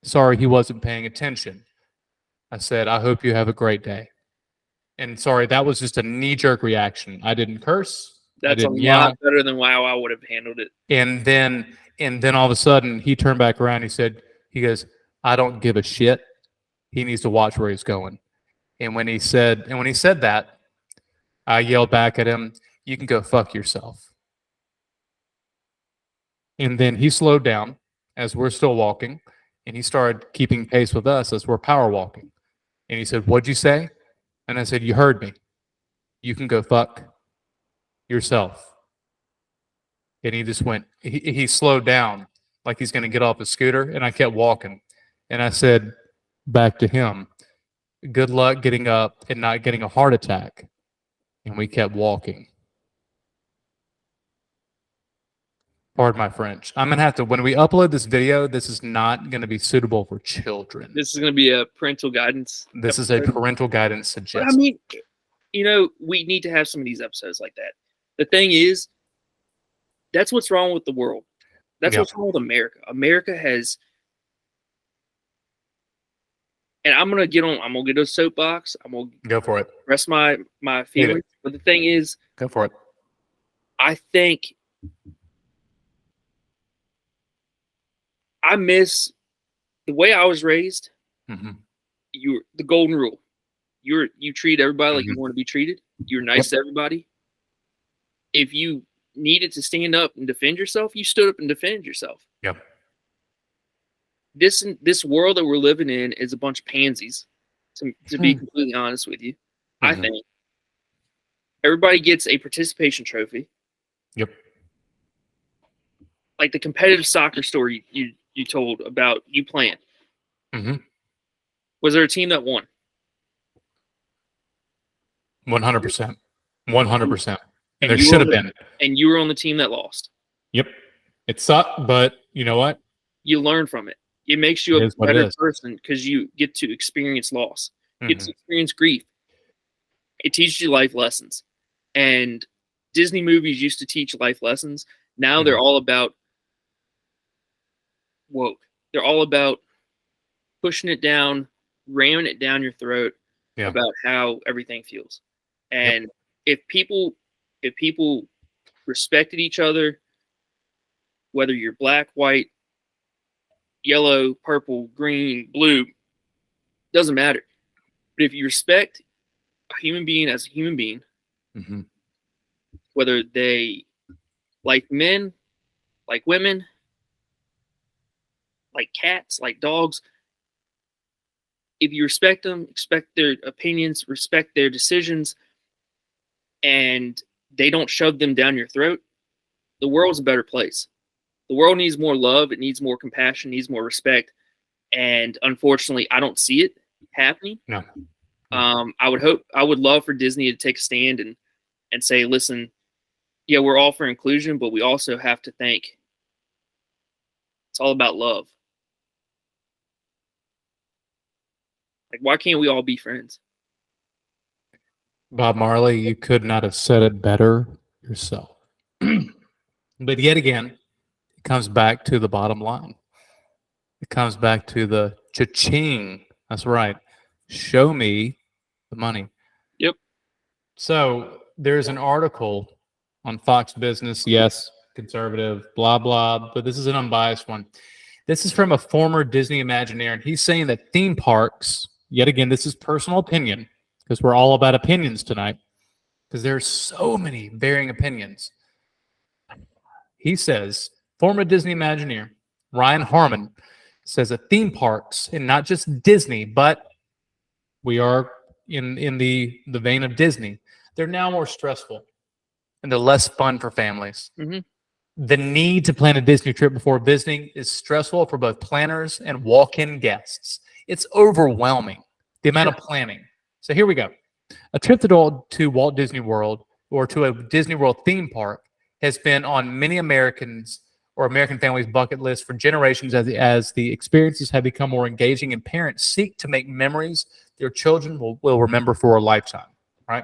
Sorry he wasn't paying attention." I said, "I hope you have a great day." And sorry, that was just a knee-jerk reaction. I didn't curse. That's a lot better than how I would have handled it. And then all of a sudden he turned back around. He goes, "I don't give a shit. He needs to watch where he's going." And when he said that, I yelled back at him, "You can go fuck yourself." And then he slowed down as we're still walking, and he started keeping pace with us as we're power walking. And he said, "What'd you say?" And I said, "You heard me. You can go fuck yourself." And he just went, he slowed down like he's going to get off his scooter. And I kept walking. And I said back to him, "Good luck getting up and not getting a heart attack." And we kept walking. Pardon my French. I'm going to have to, when we upload this video, this is not going to be suitable for children. This is going to be a parental guidance. This is a parental guidance suggestion. But I mean, we need to have some of these episodes like that. The thing is, that's what's wrong with the world. That's what's wrong with America. America has, and I'm gonna get a soapbox. I'm gonna go for it. Rest my feelings. But the thing is, go for it. I think I miss the way I was raised. Mm-hmm. The golden rule. You treat everybody like you want to be treated. You're nice to everybody. If you needed to stand up and defend yourself, you stood up and defended yourself. Yep. This world that we're living in is a bunch of pansies, to be completely honest with you. I think everybody gets a participation trophy. Yep. Like the competitive soccer story you told about you playing. Mm-hmm. Was there a team that won? 100%. 100%. And there should have been. And you were on the team that lost. Yep. It sucked, but you know what? You learn from it. It makes you a better person because you get to experience loss. You get to experience grief. It teaches you life lessons. And Disney movies used to teach life lessons. Now they're all about woke. They're all about pushing it down, ramming it down your throat about how everything feels. And if people respected each other, whether you're black, white, yellow, purple, green, blue, doesn't matter. But if you respect a human being as a human being, whether they like men, like women, like cats, like dogs, if you respect them, respect their opinions, respect their decisions, and they don't shove them down your throat, the world's a better place. The world needs more love. It needs more compassion, needs more respect. And unfortunately, I don't see it happening. No. I would love for Disney to take a stand and say, listen, yeah, we're all for inclusion, but we also have to think it's all about love. Like, why can't we all be friends? Bob Marley, you could not have said it better yourself. But yet again, it comes back to the bottom line. It comes back to the cha-ching. That's right. Show me the money. Yep. So there's an article on Fox Business. Yes, conservative, blah, blah. But this is an unbiased one. This is from a former Disney Imagineer, and he's saying that theme parks, yet again, this is personal opinion, because we're all about opinions tonight, because there's so many varying opinions. He says, former Disney Imagineer, Ryan Harmon, says that theme parks, and not just Disney, but we are in the vein of Disney, they're now more stressful and they're less fun for families. Mm-hmm. The need to plan a Disney trip before visiting is stressful for both planners and walk-in guests. It's overwhelming, the amount of planning. So here we go. A trip to Walt Disney World or to a Disney World theme park has been on many Americans or American families' bucket list for generations as the experiences have become more engaging and parents seek to make memories their children will remember for a lifetime, right?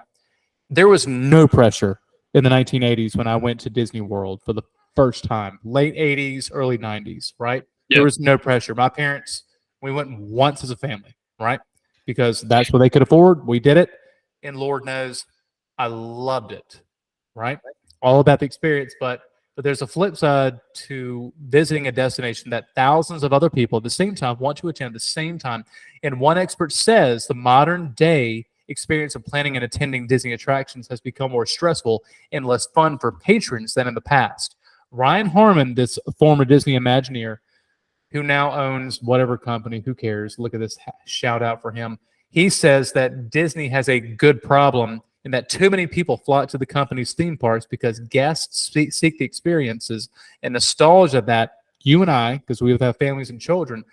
There was no pressure in the 1980s when I went to Disney World for the first time, late 80s, early 90s, right? Yep. There was no pressure. My parents, we went once as a family, right? Because that's what they could afford. We did it. And Lord knows I loved it, right? All about the experience. But there's a flip side to visiting a destination that thousands of other people at the same time want to attend at the same time. And one expert says the modern day experience of planning and attending Disney attractions has become more stressful and less fun for patrons than in the past. Ryan Harmon, this former Disney Imagineer, who now owns whatever company, who cares? Look at this shout out for him. He says that Disney has a good problem and that too many people flock to the company's theme parks because guests seek the experiences and nostalgia that you and I, because we have families and children,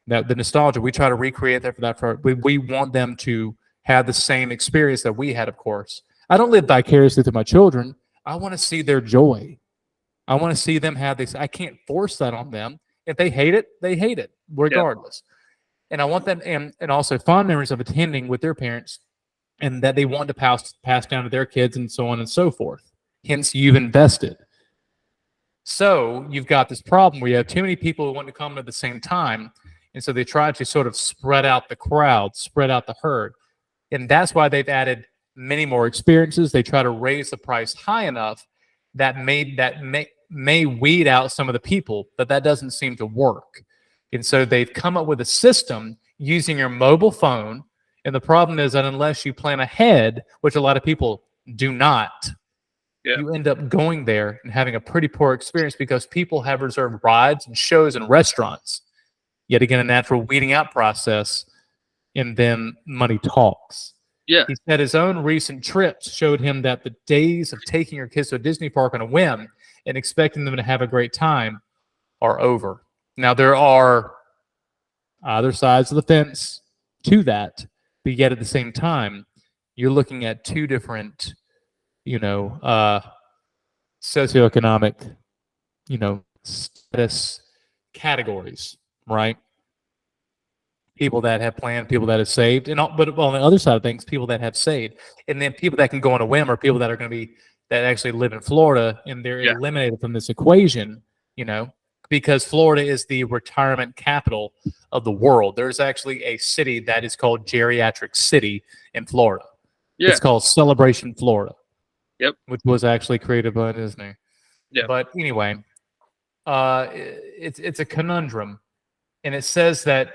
that the nostalgia, we try to recreate that for that. We want them to have the same experience that we had, of course. I don't live vicariously through my children. I want to see their joy. I want to see them have this. I can't force that on them. If they hate it, they hate it, regardless. Yep. And I want them, and also fond memories of attending with their parents, and that they want to pass down to their kids, and so on and so forth. Hence, you've invested. So you've got this problem where you have too many people who want to come at the same time, and so they try to sort of spread out the crowd, spread out the herd, and that's why they've added many more experiences. They try to raise the price high enough that may weed out some of the people, but that doesn't seem to work. And so they've come up with a system using your mobile phone. And the problem is that unless you plan ahead, which a lot of people do not, you end up going there and having a pretty poor experience because people have reserved rides and shows and restaurants. Yet again, a natural weeding out process, and then money talks. Yeah. He said his own recent trips showed him that the days of taking your kids to a Disney park on a whim and expecting them to have a great time are over. Now, there are other sides of the fence to that, but yet at the same time, you're looking at two different, socioeconomic, status categories, right? People that have planned, people that have saved, but on the other side of things, people that have saved, and then people that can go on a whim, or people that are going to be that actually live in Florida, and they're eliminated from this equation, because Florida is the retirement capital of the world. There's actually a city that is called Geriatric City in Florida. Yeah. It's called Celebration, Florida. Yep. Which was actually created by Disney. Yeah. But anyway, it's a conundrum, and it says that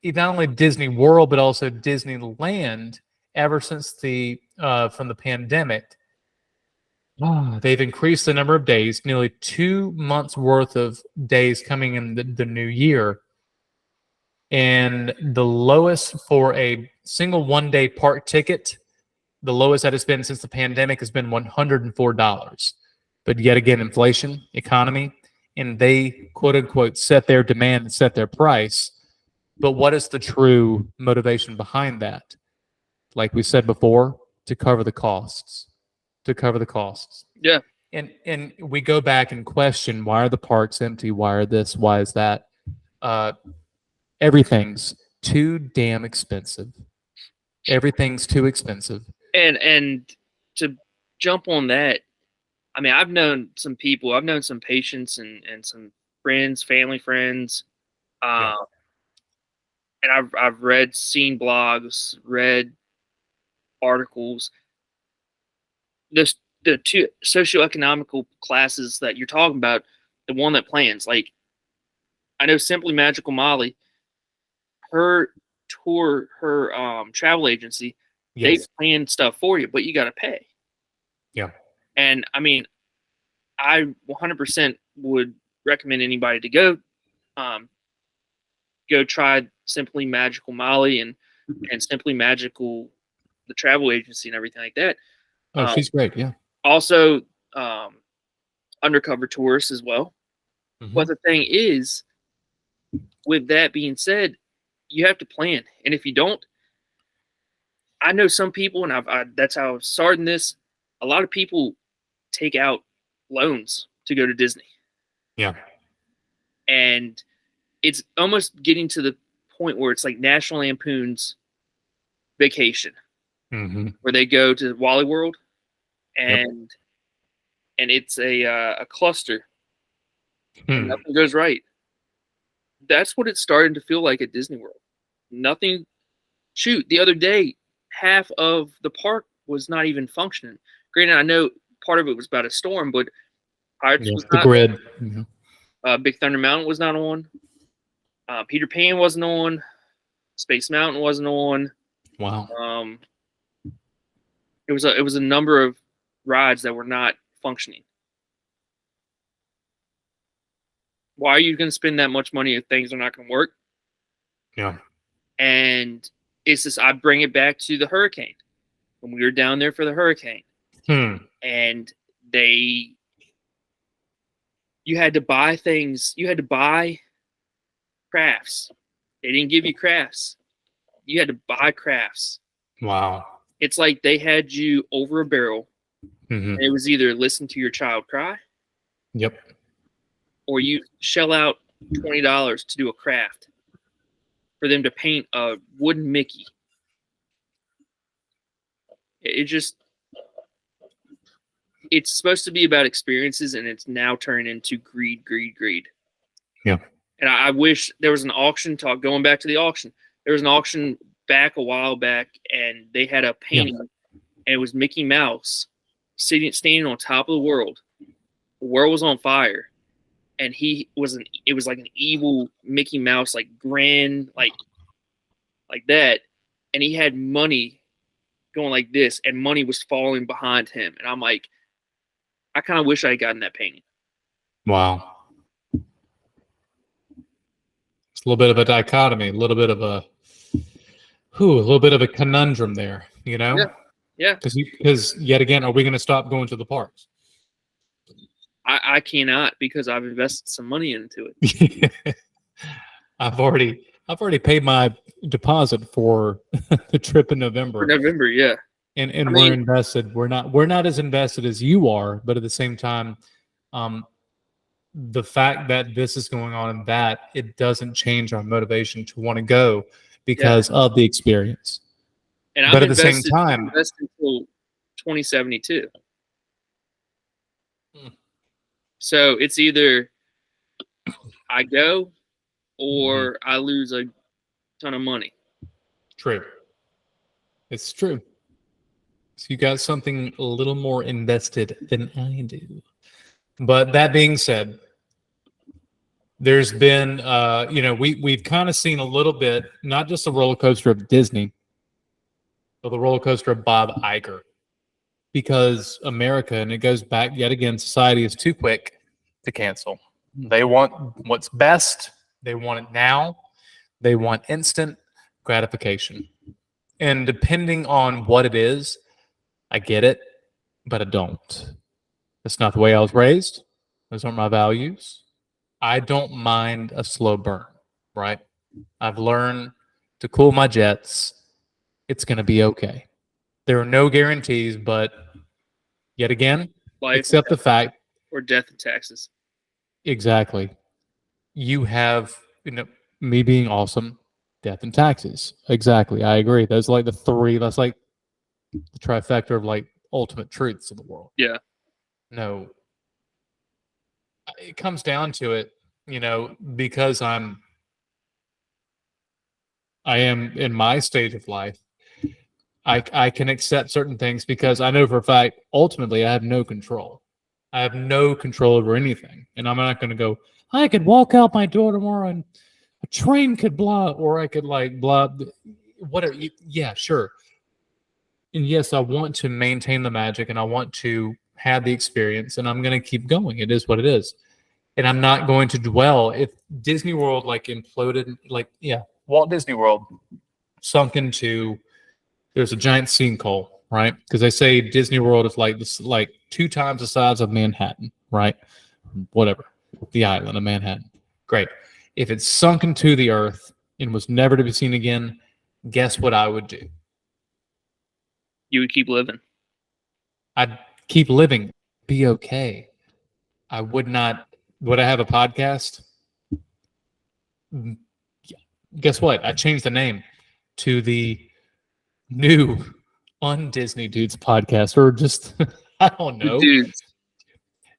not only Disney World but also Disneyland, ever since from the pandemic, they've increased the number of days, nearly 2 months worth of days coming in the new year. And the lowest for a single one-day park ticket, the lowest that it's been since the pandemic has been $104. But yet again, inflation, economy, and they quote unquote set their demand and set their price. But what is the true motivation behind that? Like we said before, to cover the costs. To cover the costs. Yeah. And we go back and question, why are the parks empty? Why are this? Why is that? Everything's too damn expensive. Everything's too expensive. And to jump on that, I mean, I've known some people, I've known some patients and some friends, family friends, and I've seen blogs, read articles. The two socioeconomical classes that you're talking about, the one that plans, like I know Simply Magical Molly, her tour, her travel agency, they plan stuff for you, but you got to pay. Yeah. And I mean, I 100% would recommend anybody to go try Simply Magical Molly and Simply Magical, the travel agency and everything like that. Oh, she's great. Yeah. Also, Undercover Tourists as well. Mm-hmm. But the thing is, with that being said, you have to plan. And if you don't, I know some people, and that's how I'm starting this. A lot of people take out loans to go to Disney. Yeah. And it's almost getting to the point where it's like National Lampoon's Vacation, where they go to Wally World, and it's a cluster, and nothing goes right. That's what it's starting to feel like at Disney World. Nothing. Shoot, the other day, half of the park was not even functioning. Granted, I know part of it was about a storm, but Pirates was the not. Grid. Big Thunder Mountain was not on. Peter Pan wasn't on. Space Mountain wasn't on. Wow. It was a number of rides that were not functioning. Why are you going to spend that much money if things are not going to work? Yeah. And it's just, I bring it back to the hurricane. When we were down there for the hurricane, and you had to buy things. You had to buy crafts. They didn't give you crafts. You had to buy crafts. Wow. It's like they had you over a barrel. And it was either listen to your child cry. Yep. Or you shell out $20 to do a craft for them to paint a wooden Mickey. It's supposed to be about experiences, and it's now turning into greed. Yeah. And I wish there was an auction talk, going back to the auction. There was an auction back a while back, and they had a painting, and it was Mickey Mouse standing on top of the world. The world was on fire, and it was like an evil Mickey Mouse, like grin, like that, and he had money going like this, and money was falling behind him, and I'm like, I kind of wish I had gotten that painting. Wow. It's a little bit of a dichotomy, a little bit of a conundrum there, you know? Yeah. Because yet again, are we going to stop going to the parks? I cannot, because I've invested some money into it. I've already paid my deposit for the trip in November. For November, yeah. And we're invested. We're not as invested as you are, but at the same time, the fact that this is going on and that it doesn't change our motivation to want to go because of the experience. And but at the same time, I'm invested until 2072. So it's either I go or I lose a ton of money. True. It's true. So you got something a little more invested than I do. But that being said, there's been, we've kind of seen a little bit, not just the roller coaster of Disney, but the roller coaster of Bob Iger. Because America, and it goes back yet again, society is too quick to cancel. They want what's best. They want it now. They want instant gratification. And depending on what it is, I get it, but I don't. That's not the way I was raised. Those aren't my values. I don't mind a slow burn, right? I've learned to cool my jets. It's going to be okay. There are no guarantees, but yet again, Life accept the fact. or death and taxes. Exactly. You have, me being awesome, death and taxes. Exactly. I agree. Those are like the three. That's like the trifecta of like ultimate truths in the world. Yeah. No, it comes down to it, because I am in my stage of life. I can accept certain things because I know for a fact, ultimately, I have no control. I have no control over anything. And I'm not going to go, I could walk out my door tomorrow and a train could blah, or I could like blah, whatever. Yeah, sure. And yes, I want to maintain the magic and I want to have the experience and I'm going to keep going. It is what it is. And I'm not going to dwell. If Disney World like imploded, Walt Disney World sunk into, there's a giant sinkhole, right? Because they say Disney World is like this, like 2 times the size of Manhattan, right? Whatever, the island of Manhattan. Great. If it's sunk into the earth and was never to be seen again, guess what I would do? You would keep living. I'd keep living, be okay. I would not. Would I have a podcast? Guess what? I changed the name to the new Un-Disney Dudes podcast, or just I don't know,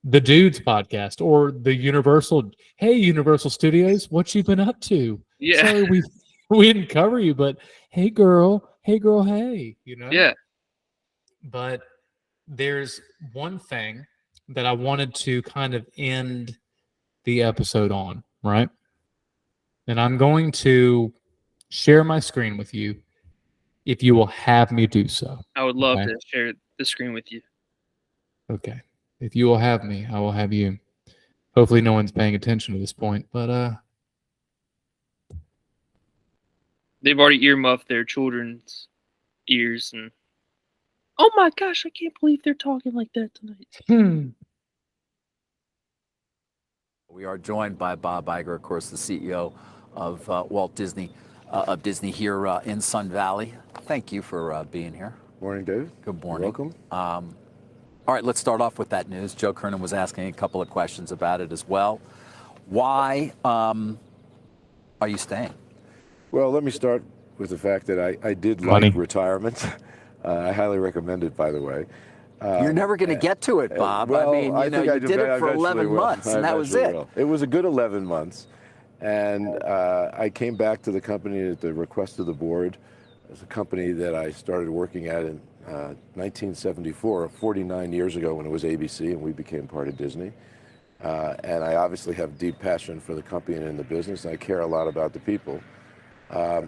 the Dudes podcast, or the Universal. Hey, Universal Studios, what you been up to? Yeah. Sorry, we didn't cover you, but hey, girl, hey, Yeah. But there's one thing that I wanted to kind of end the episode on, right? And I'm going to share my screen with you if you will have me do so. I would love to share the screen with you. Okay. If you will have me, I will have you. Hopefully no one's paying attention to this point, but they've already earmuffed their children's ears and oh my gosh, I can't believe they're talking like that tonight. We are joined by Bob Iger, of course, the CEO of Walt Disney, of Disney here in Sun Valley. Thank you for being here. Morning, Dave. Good morning. You're welcome. All right, let's start off with that news. Joe Kernan was asking a couple of questions about it as well. Why are you staying? Well, let me start with the fact that I did like retirement. I highly recommend it, by the way. You're never going to get to it, Bob. Well, I mean, you did it for 11 months, and that was it. It was a good 11 months. And I came back to the company at the request of the board. It's a company that I started working at in 1974, 49 years ago when it was ABC, and we became part of Disney. And I obviously have deep passion for the company and in the business, and I care a lot about the people. After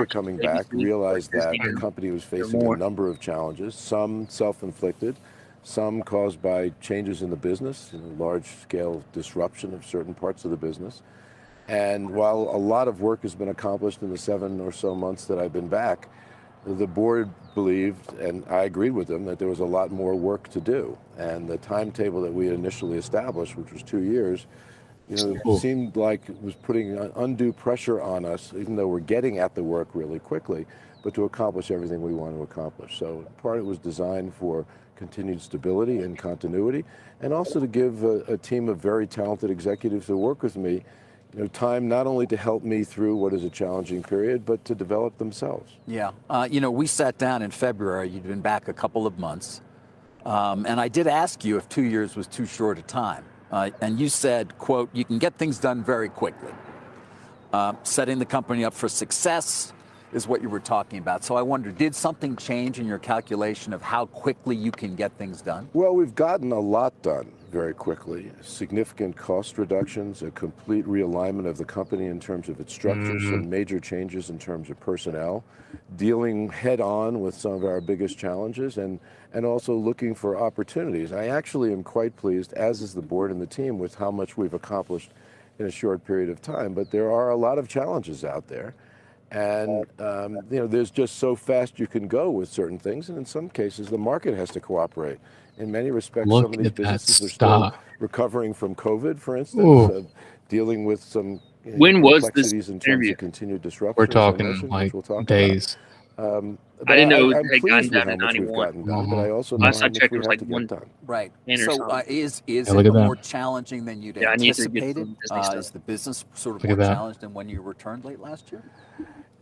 coming back, realized that the company was facing a number of challenges, some self-inflicted, some caused by changes in the business, large-scale disruption of certain parts of the business. And while a lot of work has been accomplished in the 7 or so months that I've been back, the board believed, and I agreed with them, that there was a lot more work to do. And the timetable that we had initially established, which was 2 years, seemed like it was putting undue pressure on us, even though we're getting at the work really quickly, but to accomplish everything we want to accomplish. So part of it was designed for continued stability and continuity, and also to give a team of very talented executives who work with me time not only to help me through what is a challenging period, but to develop themselves. Yeah. We sat down in February. You'd been back a couple of months. And I did ask you if 2 years was too short a time. And you said, quote, you can get things done very quickly. Setting the company up for success is what you were talking about. So I wonder, did something change in your calculation of how quickly you can get things done? Well, we've gotten a lot done very quickly. Significant cost reductions, a complete realignment of the company in terms of its structure, some major changes in terms of personnel, dealing head on with some of our biggest challenges, and also looking for opportunities. I actually am quite pleased, as is the board and the team, with how much we've accomplished in a short period of time. But there are a lot of challenges out there. And, there's just so fast you can go with certain things. And in some cases, the market has to cooperate. In many respects, some of these businesses are still recovering from COVID, for instance, dealing with some When was this complexities in terms interview? of continued disruption. We're as I talking mentioned, like which we'll talk days. about. I didn't know I'm it had gotten pleased with down how to much we've 91. gotten done, but I also know Last how I much checked, we it was have like to one. get done. Right. And or So something. is Yeah, it look at that. more challenging than you'd Yeah, I need to get anticipated? some Disney stuff. Is the business sort of Look more at that. challenged than when you returned late last year?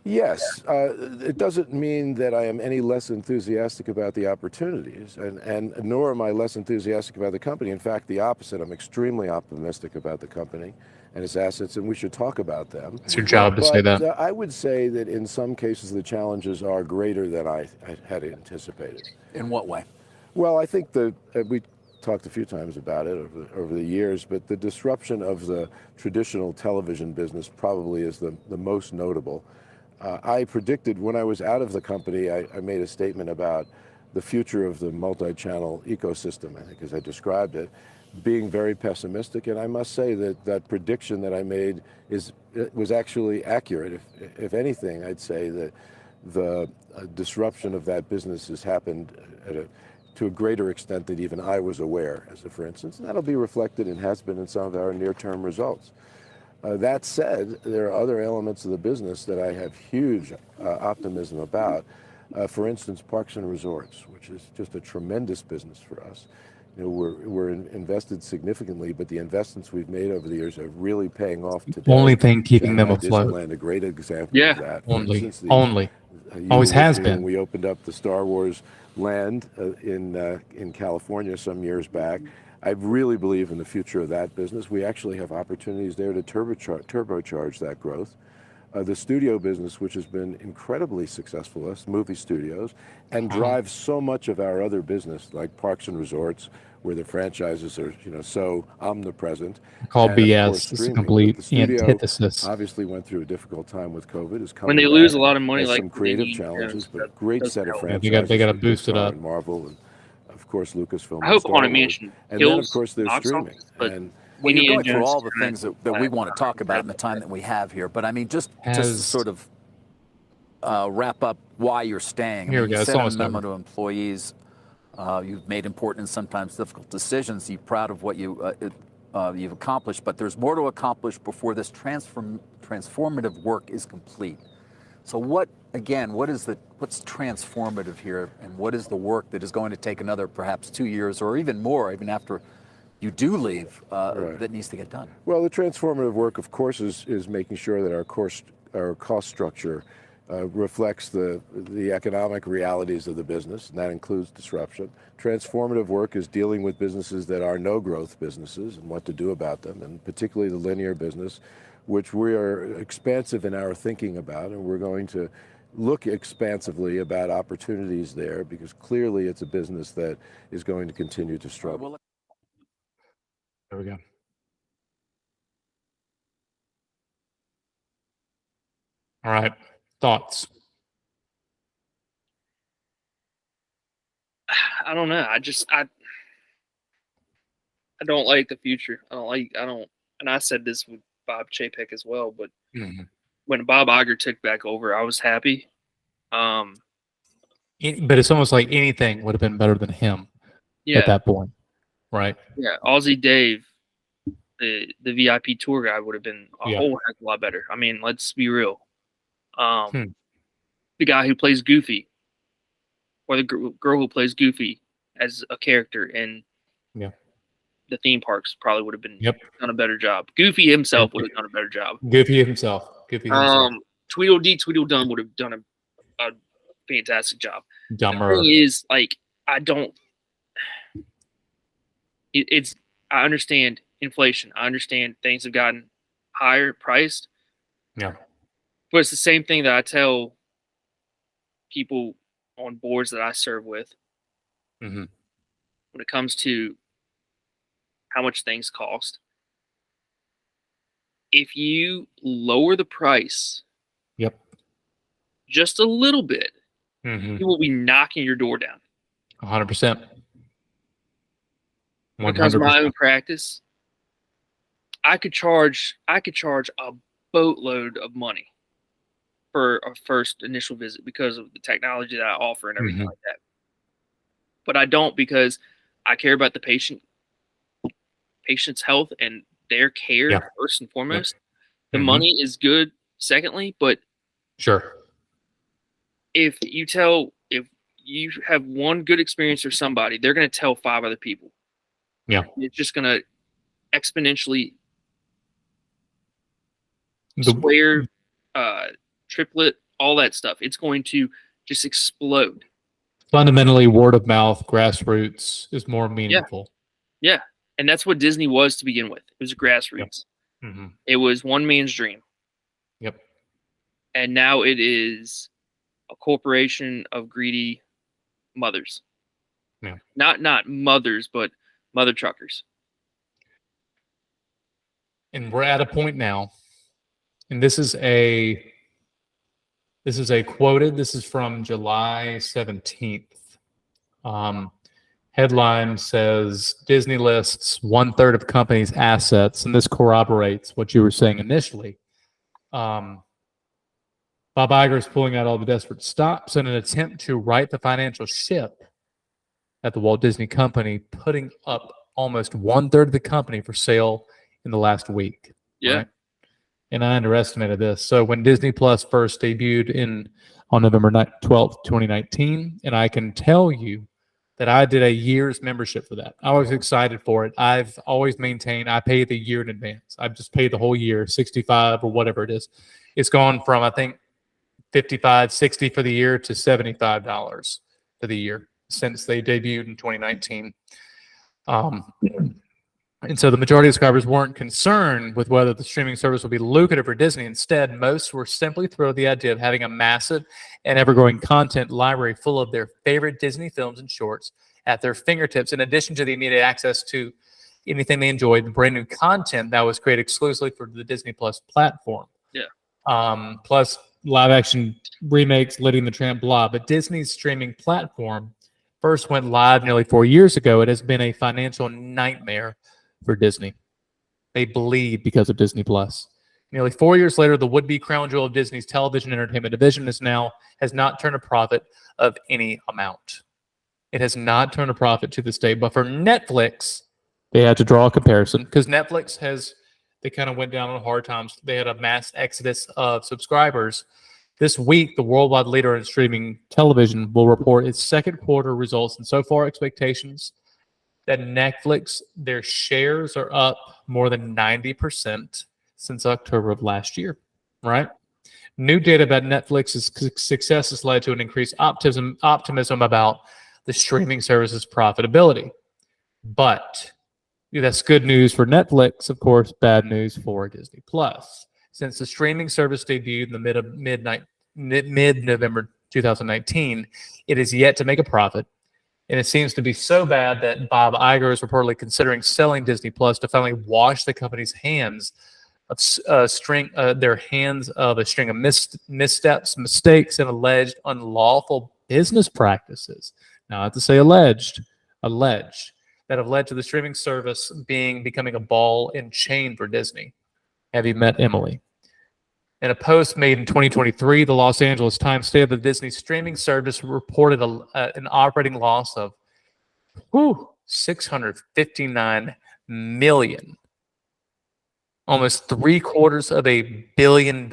Yes, it doesn't mean that I am any less enthusiastic about the opportunities, and nor am I less enthusiastic about the company. In fact, the opposite. I'm extremely optimistic about the company and its assets, and we should talk about them. It's your job to say that. I would say that in some cases the challenges are greater than I had anticipated. In what way? Well, I think we talked a few times about it over the years, but the disruption of the traditional television business probably is the most notable. I predicted when I was out of the company, I made a statement about the future of the multi-channel ecosystem, I think, as I described it, being very pessimistic. And I must say that prediction that I made was actually accurate. If anything, I'd say that the disruption of that business has happened to a greater extent than even I was aware, for instance. And that'll be reflected and has been in some of our near-term results. That said, there are other elements of the business that I have huge optimism about. For instance, parks and resorts, which is just a tremendous business for us. We're invested significantly, but the investments we've made over the years are really paying off today. Only thing keeping them Shanghai afloat. Disneyland, a great example of that. For instance, Only. you Always were has with me been. when we opened up the Star Wars land in California some years back. I really believe in the future of that business. We actually have opportunities there to turbocharge that growth. The studio business, which has been incredibly successful, us movie studios, and drives so much of our other business, like parks and resorts, where the franchises are, so omnipresent. Called And of BS. course, It's a streaming. complete The studio antithesis. obviously went through a difficult time with COVID. Is When coming they lose back, a lot of money, has like some creative Disney, challenges, that but great doesn't set of help. Yeah, franchises. they gotta with boost it Pixar up. and Marvel, and of course Lucasfilm. I and hope Star Haunted Wars. Mansion And then of kills course there's box streaming. office, but And Well, you're Indiana going through Jones all the kinda things that we want to talk about in the time that we have here. But I mean, just to sort of wrap up why you're staying. I Here mean, we you go. It's said a almost number over. to employees. You've made important and sometimes difficult decisions. You're proud of what you've accomplished, but there's more to accomplish before this transformative work is complete. So what's transformative here, and what is the work that is going to take another perhaps 2 years or even more, even after you do leave, that needs to get done? Well, the transformative work, of course, is making sure that our cost structure reflects the economic realities of the business, and that includes disruption. Transformative work is dealing with businesses that are no-growth businesses and what to do about them, and particularly the linear business, which we are expansive in our thinking about, and we're going to look expansively about opportunities there, because clearly it's a business that is going to continue to struggle. There we go. All right. Thoughts? I don't know. I don't like the future. And I said this with Bob Chapek as well, but when Bob Iger took back over, I was happy. But it's almost like anything would have been better than him at that point, right? Yeah, Aussie Dave, the VIP tour guy, would have been a whole heck of a lot better. I mean, let's be real. The guy who plays Goofy, or the girl who plays Goofy as a character in the theme parks, probably would have been done a better job. Goofy himself would have done a better job. Goofy himself. Tweedledee Tweedledum would have done a fantastic job. Dumber. The thing is, like, I understand inflation. I understand things have gotten higher priced. Yeah. But it's the same thing that I tell people on boards that I serve with when it comes to how much things cost. If you lower the price just a little bit, you will be knocking your door down. 100%. When it comes to my own practice, I could charge a boatload of money for a first initial visit because of the technology that I offer and everything like that. But I don't, because I care about the patient's health and their care first and foremost. The money is good secondly, but sure. If you have one good experience for somebody, they're going to tell 5 other people. Yeah. It's just going to exponentially square, triplet, all that stuff. It's going to just explode. Fundamentally, word of mouth, grassroots is more meaningful. Yeah. And that's what Disney was to begin with. It was grassroots. Yep. Mm-hmm. It was one man's dream. Yep. And now it is a corporation of greedy mothers. Yeah. Not mothers, but mother truckers. And we're at a point now, and this is quoted. This is from July 17th. Headline says Disney lists 1/3 of company's assets, and this corroborates what you were saying initially. Bob Iger is pulling out all the desperate stops in an attempt to right the financial ship at the Walt Disney Company, putting up almost 1/3 of the company for sale in the last week. Yeah. Right? And I underestimated this. So when Disney Plus first debuted on November 12th, 2019, and I can tell you that I did a year's membership for that. I was excited for it. I've always maintained I pay the year in advance. I've just paid the whole year, $65 or whatever it is. It's gone from, I think, $55, $60 for the year to $75 for the year since they debuted in 2019. And so the majority of subscribers weren't concerned with whether the streaming service would be lucrative for Disney. Instead, most were simply thrilled with the idea of having a massive and ever-growing content library full of their favorite Disney films and shorts at their fingertips, in addition to the immediate access to anything they enjoyed, and brand new content that was created exclusively for the Disney Plus platform. Yeah. Plus live-action remakes, Lady and the Tramp, blah. But Disney's streaming platform first went live nearly 4 years ago. It has been a financial nightmare for Disney. They bleed because of Disney Plus. Nearly 4 years later, the would-be crown jewel of Disney's television entertainment division has not turned a profit of any amount. It has not turned a profit to this day. But for Netflix, they had to draw a comparison because Netflix they kind of went down on hard times. They had a mass exodus of subscribers. This week, the worldwide leader in streaming television will report its second quarter results, and so far expectations that Netflix, their shares are up more than 90% since October of last year, right? New data about Netflix's success has led to an increased optimism about the streaming service's profitability. But that's good news for Netflix, of course, bad news for Disney Plus. Since the streaming service debuted in the mid-November 2019, it is yet to make a profit. And it seems to be so bad that Bob Iger is reportedly considering selling Disney Plus to finally wash the company's hands of a string of missteps, mistakes, and alleged unlawful business practices. Now, I have to say alleged, that have led to the streaming service becoming a ball and chain for Disney. Have you met Emily? In a post made in 2023, the Los Angeles Times stated that Disney's streaming service reported an operating loss of $659 million, almost $750 million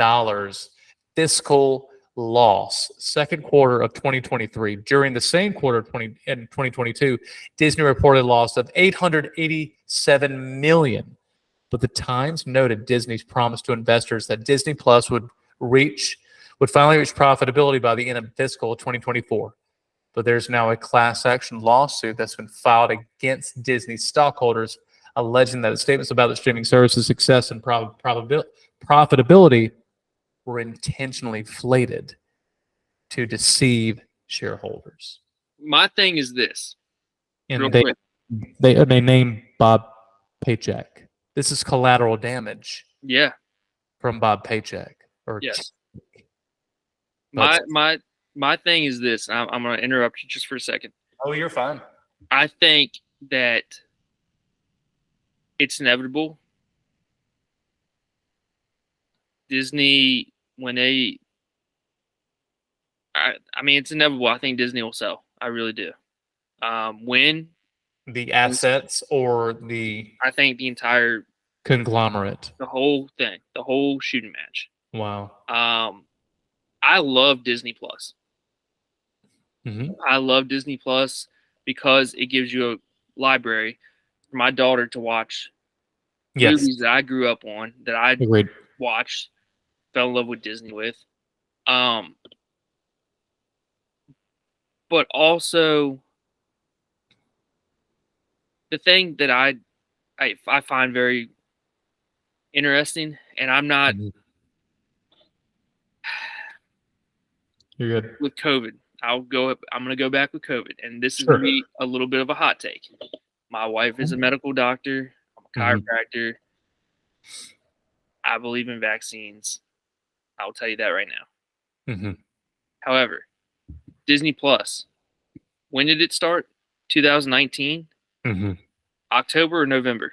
fiscal loss, second quarter of 2023. During the same quarter of 2022, Disney reported a loss of $887 million. But the Times noted Disney's promise to investors that Disney Plus would finally reach profitability by the end of fiscal 2024. But there's now a class action lawsuit that's been filed against Disney stockholders, alleging that the statements about the streaming service's success and profitability were intentionally inflated to deceive shareholders. My thing is this. And they named Bob Paycheck. This is collateral damage. Yeah. From Bob Paycheck. Yes. My thing is this. I'm going to interrupt you just for a second. Oh, you're fine. I think that it's inevitable Disney, when they, I mean, it's inevitable. I think Disney will sell. I really do. When The assets or the I think the entire, conglomerate. the whole thing, the whole shooting match. Wow. I love Disney Plus. Mm-hmm. I love Disney Plus because it gives you a library for my daughter to watch Yes. movies that I grew up on, that I Agreed. watched, fell in love with Disney with. But also the thing that I find very interesting, and I'm not Mhm. You're good. with COVID. I'm going to go back with COVID, and this is Sure. going to be a little bit of a hot take. My wife is a medical doctor. I'm a chiropractor. I believe in vaccines. I'll tell you that right now. Mm-hmm. However, Disney Plus, when did it start? 2019? Mm-hmm. October or November?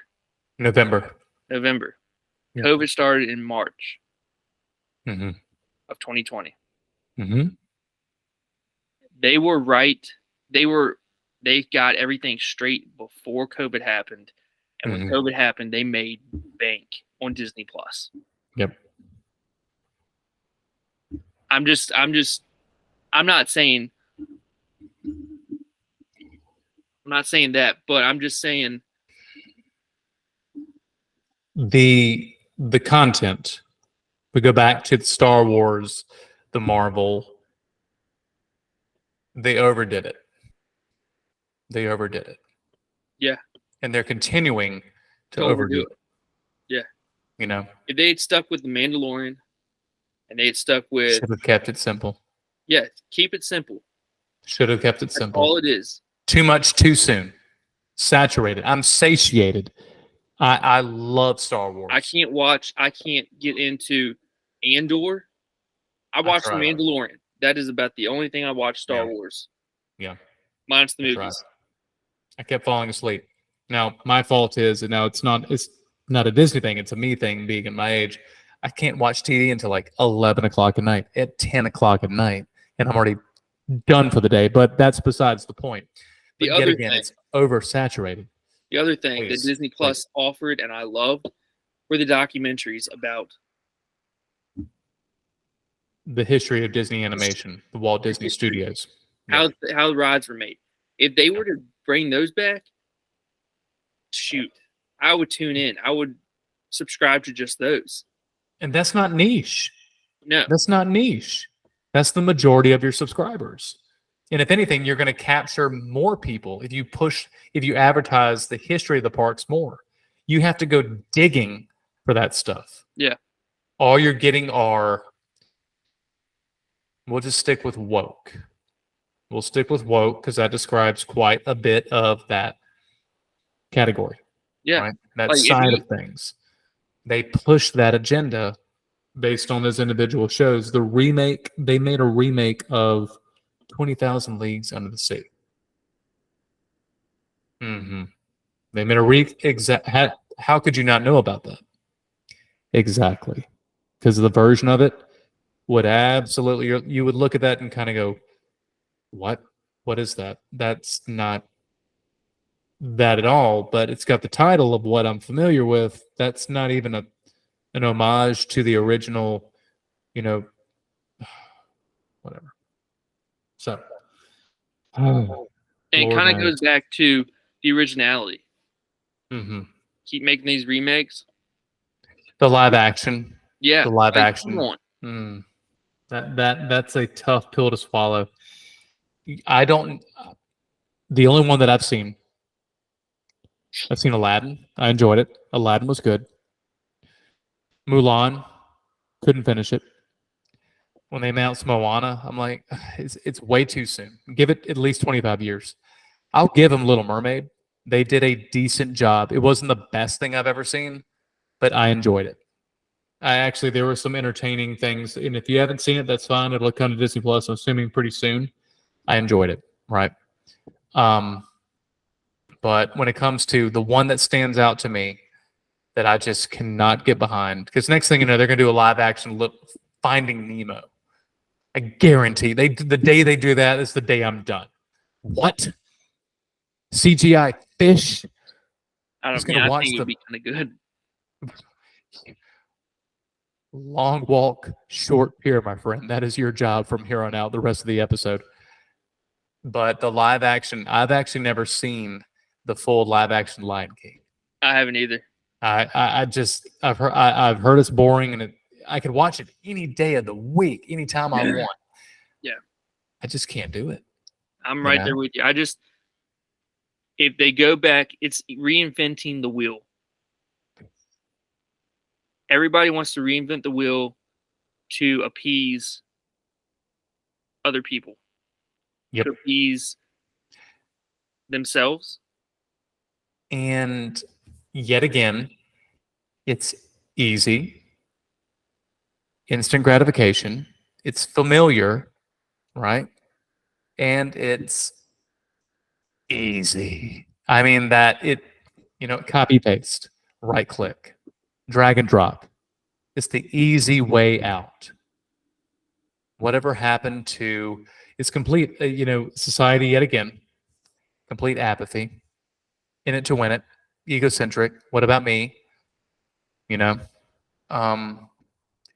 November. November. Yep. COVID started in March Mm-hmm. of 2020. Mm-hmm. They were right. They got everything straight before COVID happened. And when COVID happened, they made bank on Disney Plus. Yep. I'm not saying that, but I'm just saying The content. We go back to the Star Wars, the Marvel. They overdid it. Yeah. And they're continuing to overdo it. Yeah. You know, if they had stuck with The Mandalorian and they had stuck with, should have kept it simple. yeah, keep it simple. Should have kept it That's simple. all it is. Too much too soon. Saturated. I'm satiated. I love Star Wars. I can't get into Andor. I watched The tried. Mandalorian. That is about the only thing I watch Star Wars. Yeah. Minus the That's movies. right. I kept falling asleep. Now, my fault is, and now it's not a Disney thing, it's a me thing being at my age. I can't watch TV until like 11 o'clock at night, at 10 o'clock at night, and I'm already done for the day, but that's besides the point. But The yet other again, thing- it's oversaturated. The other thing Please, that Disney Plus offered and I loved were the documentaries about The history of Disney animation, the Walt Disney Studios. how the rides were made. If they were to bring those back, shoot, I would tune in. I would subscribe to just those. And that's not niche. No. That's not niche. That's the majority of your subscribers. And if anything, you're going to capture more people if you advertise the history of the parks more. You have to go digging for that stuff. Yeah. All you're getting are, we'll just stick with woke. We'll stick with woke because that describes quite a bit of that category. Yeah. Right? That Like, side of things. They push that agenda based on those individual shows. They made a remake of 20,000 Leagues Under the Sea. Mm-hmm. They made how could you not know about that? Exactly. Because the version of it would absolutely, you would look at that and kind of go, what? What is that? That's not that at all, but it's got the title of what I'm familiar with. That's not even an homage to the original, whatever. So, and it Lord kind of knows. goes back to the originality. Mm-hmm. Keep making these remakes. The live action. Yeah. The live like, action. Come on. That's a tough pill to swallow. The only one that I've seen Aladdin. I enjoyed it. Aladdin was good. Mulan, couldn't finish it. When they announced Moana, I'm like, it's way too soon. Give it at least 25 years. I'll give them Little Mermaid. They did a decent job. It wasn't the best thing I've ever seen, but I enjoyed it. There were some entertaining things, and if you haven't seen it, that's fine. It'll come to Disney Plus, I'm assuming, pretty soon. I enjoyed it, right? But when it comes to the one that stands out to me that I just cannot get behind. Because next thing you know, they're going to do a live action look Finding Nemo. I guarantee the day they do that is the day I'm done. What? CGI fish? I Just don't. gonna Yeah, I watch think it the would be kind of good. long walk, short pier, my friend. That is your job from here on out, the rest of the episode. But the live action, I've actually never seen the full live action Lion King. I haven't either. I've heard it's boring, and I could watch it any day of the week, anytime I want. Yeah. I just can't do it. I'm right there with you. If they go back, it's reinventing the wheel. Everybody wants to reinvent the wheel to appease other people. Yep. To appease themselves. And yet again, it's easy, instant gratification. It's familiar, right? And it's easy. I mean copy paste, right click, drag and drop. It's the easy way out. Whatever happened to it's complete, society yet again, complete apathy, in it to win it, egocentric. What about me?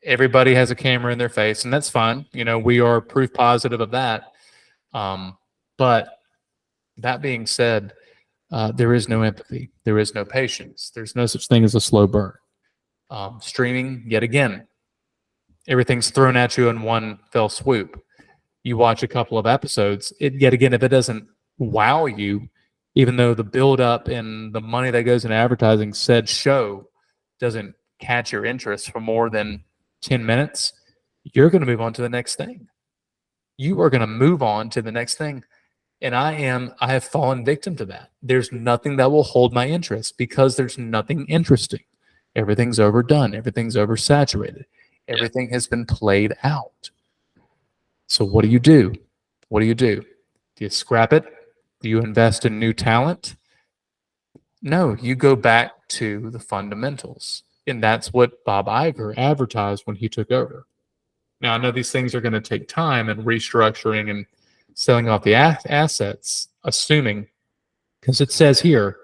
Everybody has a camera in their face, and that's fine. We are proof positive of that. But that being said, there is no empathy. There is no patience. There's no such thing as a slow burn. Streaming, yet again, everything's thrown at you in one fell swoop. You watch a couple of episodes, yet again, if it doesn't wow you, even though the build-up and the money that goes in advertising said show doesn't catch your interest for more than 10 minutes, you're going to move on to the next thing. You are going to move on to the next thing. And I have fallen victim to that. There's nothing that will hold my interest because there's nothing interesting. Everything's overdone. Everything's oversaturated. Everything has been played out. So what do you do? What do you do? Do you scrap it? Do you invest in new talent? No, you go back to the fundamentals. And that's what Bob Iger advertised when he took over. Now, I know these things are going to take time and restructuring and selling off the assets, assuming, because it says here,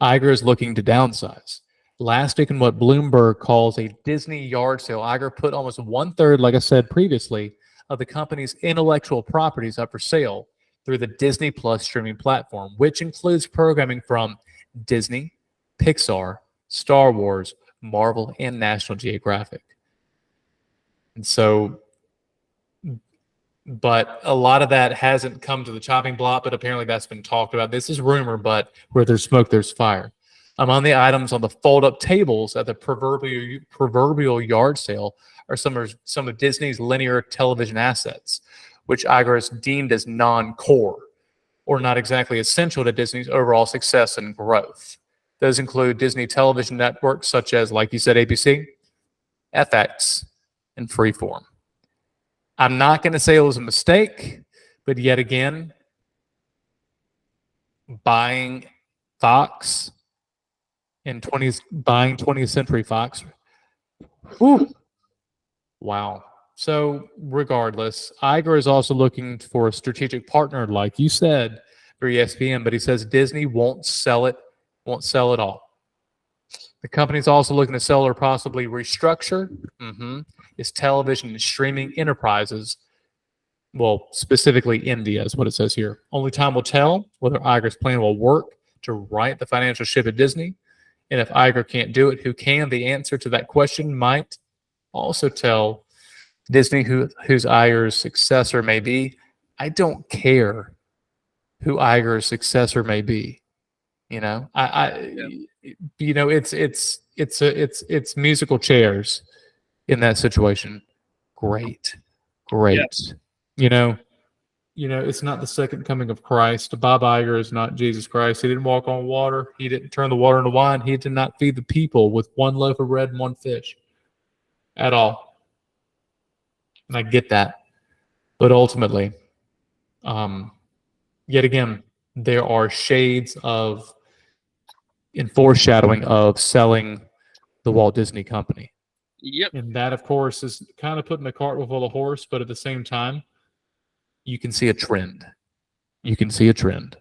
Iger is looking to downsize. Last week in what Bloomberg calls a Disney yard sale, Iger put almost 1/3, like I said previously, of the company's intellectual properties up for sale through the Disney Plus streaming platform, which includes programming from Disney, Pixar, Star Wars, Marvel, and National Geographic. And so, but a lot of that hasn't come to the chopping block, but apparently that's been talked about. This is rumor, but where there's smoke, there's fire. Among the items on the fold-up tables at the proverbial yard sale are some of Disney's linear television assets, which Iger has deemed as non-core or not exactly essential to Disney's overall success and growth. Those include Disney television networks such as, like you said, ABC, FX, and Freeform. I'm not going to say it was a mistake, but yet again, buying Fox and buying 20th Century Fox. Whew. Wow. So regardless, Iger is also looking for a strategic partner, like you said, for ESPN, but he says Disney won't sell it all. The company's also looking to sell or possibly restructure its television and streaming enterprises. Well, specifically India is what it says here. Only time will tell whether Iger's plan will work to right the financial ship at Disney. And if Iger can't do it, who can? The answer to that question might also tell Disney whose Iger's successor may be. I don't care who Iger's successor may be. It's musical chairs in that situation. Great. Yeah. It's not the second coming of Christ. Bob Iger is not Jesus Christ. He didn't walk on water. He didn't turn the water into wine. He did not feed the people with one loaf of bread and one fish at all. And I get that. But ultimately, yet again, there are shades of in foreshadowing of selling the Walt Disney Company. Yep. And that, of course, is kind of putting the cart before the horse, but at the same time, you can see a trend. You can see a trend.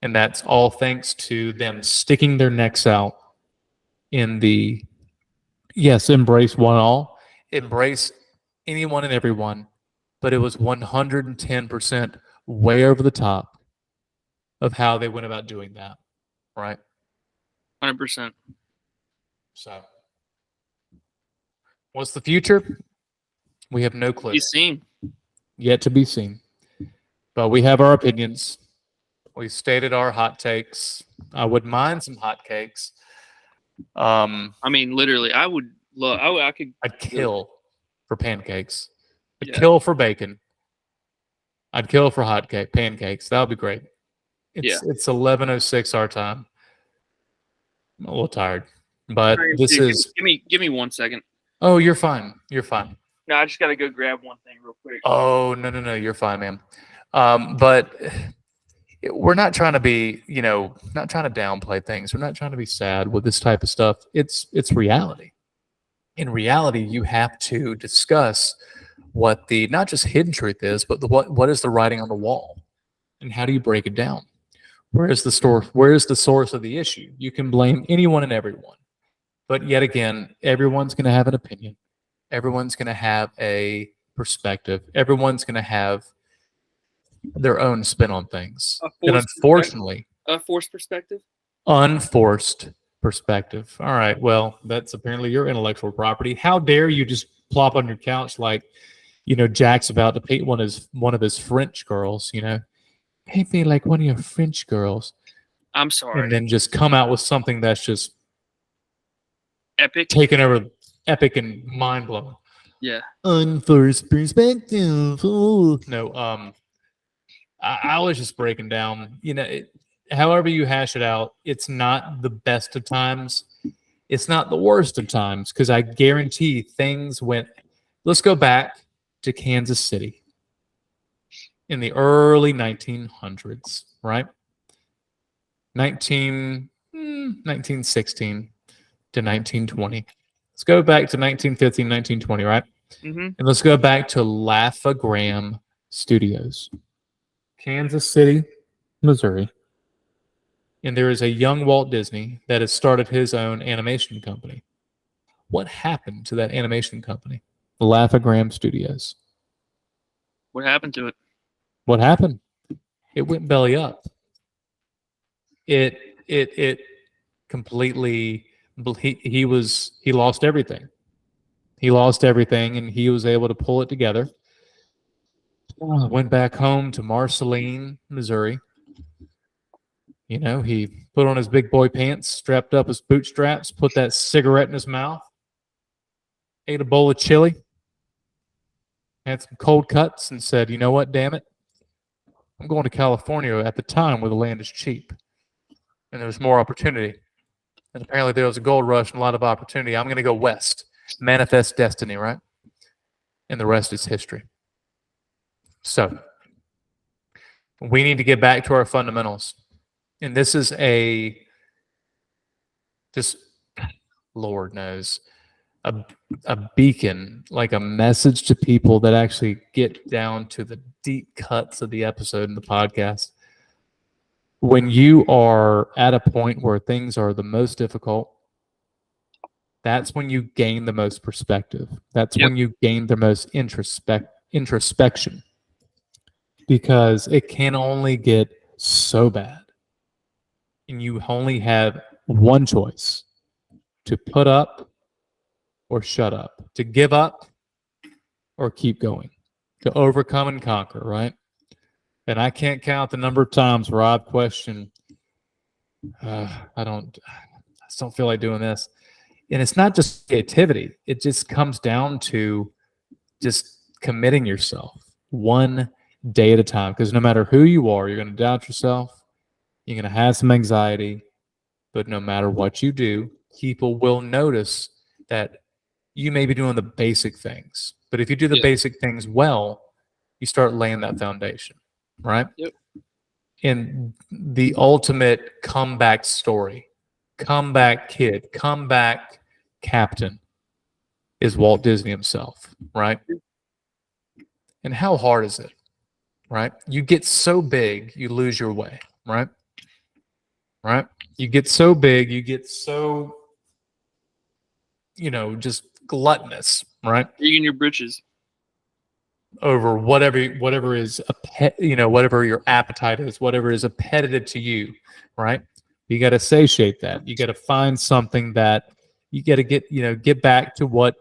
And that's all thanks to them sticking their necks out in the, yes, embrace one all, embrace anyone and everyone, but it was 110% way over the top of how they went about doing that, right? 100%. So, what's the future? We have no clue. Be seen. Yet to be seen. But we have our opinions. We stated our hot takes. I wouldn't mind some hot cakes. I mean, literally, I would love. I could. I'd kill for pancakes. I'd Yeah. kill for bacon. I'd kill for pancakes. That would be great. It's 11:06 our time. I'm a little tired, but this is. Give me 1 second. Oh, you're fine. You're fine. No, I just gotta go grab one thing real quick. Oh, no. You're fine, man. But we're not trying to be, not trying to downplay things. We're not trying to be sad with this type of stuff. It's reality. In reality, you have to discuss what the not just hidden truth is, but what is the writing on the wall, and how do you break it down? Where is the source of the issue? You can blame anyone and everyone, but yet again, everyone's going to have an opinion. Everyone's going to have a perspective. Everyone's going to have their own spin on things. And unfortunately, a forced perspective. Unforced perspective. All right. Well, that's apparently your intellectual property. How dare you just plop on your couch like, Jack's about to paint one of his French girls, paint me like one of your French girls. I'm sorry. And then just come out with something that's just epic, taken over, epic and mind blowing. Yeah. Unforced perspective. Ooh. No. I was just breaking down. However you hash it out, it's not the best of times. It's not the worst of times, because I guarantee things went. Let's go back to Kansas City in the early 1900s, right? 1916 to 1920. Let's go back to 1915, 1920, right? Mm-hmm. And let's go back to Laugh-O-Gram Studios, Kansas City, Missouri. And there is a young Walt Disney that has started his own animation company. What happened to that animation company? Laugh-O-Gram Studios. What happened to it? What happened? It went belly up. It completely. He lost everything. He lost everything, and he was able to pull it together. Went back home to Marceline, Missouri. He put on his big boy pants, strapped up his bootstraps, put that cigarette in his mouth, ate a bowl of chili, had some cold cuts, and said, "You know what, damn it? I'm going to California at the time where the land is cheap and there's more opportunity. And apparently there was a gold rush and a lot of opportunity. I'm going to go west, manifest destiny," right? And the rest is history. So we need to get back to our fundamentals. And this is just Lord knows, a beacon, like a message to people that actually get down to the deep cuts of the episode in the podcast. When you are at a point where things are the most difficult, that's when you gain the most perspective. That's when you gain the most introspection. Because it can only get so bad. And you only have one choice: to put up or shut up, to give up or keep going, to overcome and conquer, right? And I can't count the number of times where I've questioned, I just don't feel like doing this. And it's not just creativity. It just comes down to just committing yourself one day at a time. Because no matter who you are, you're going to doubt yourself. You're going to have some anxiety. But no matter what you do, people will notice that you may be doing the basic things. But if you do the basic things well, you start laying that foundation, right? Yep. And the ultimate comeback story, comeback kid, comeback captain is Walt Disney himself, right? And how hard is it, right? You get so big, you lose your way, right? Right? You get so big, you get so, just gluttonous, right? You're in your britches. Over whatever is a pet, whatever your appetite is, whatever is appetitive to you, right? You got to satiate that. You got to find something that you got to get back to what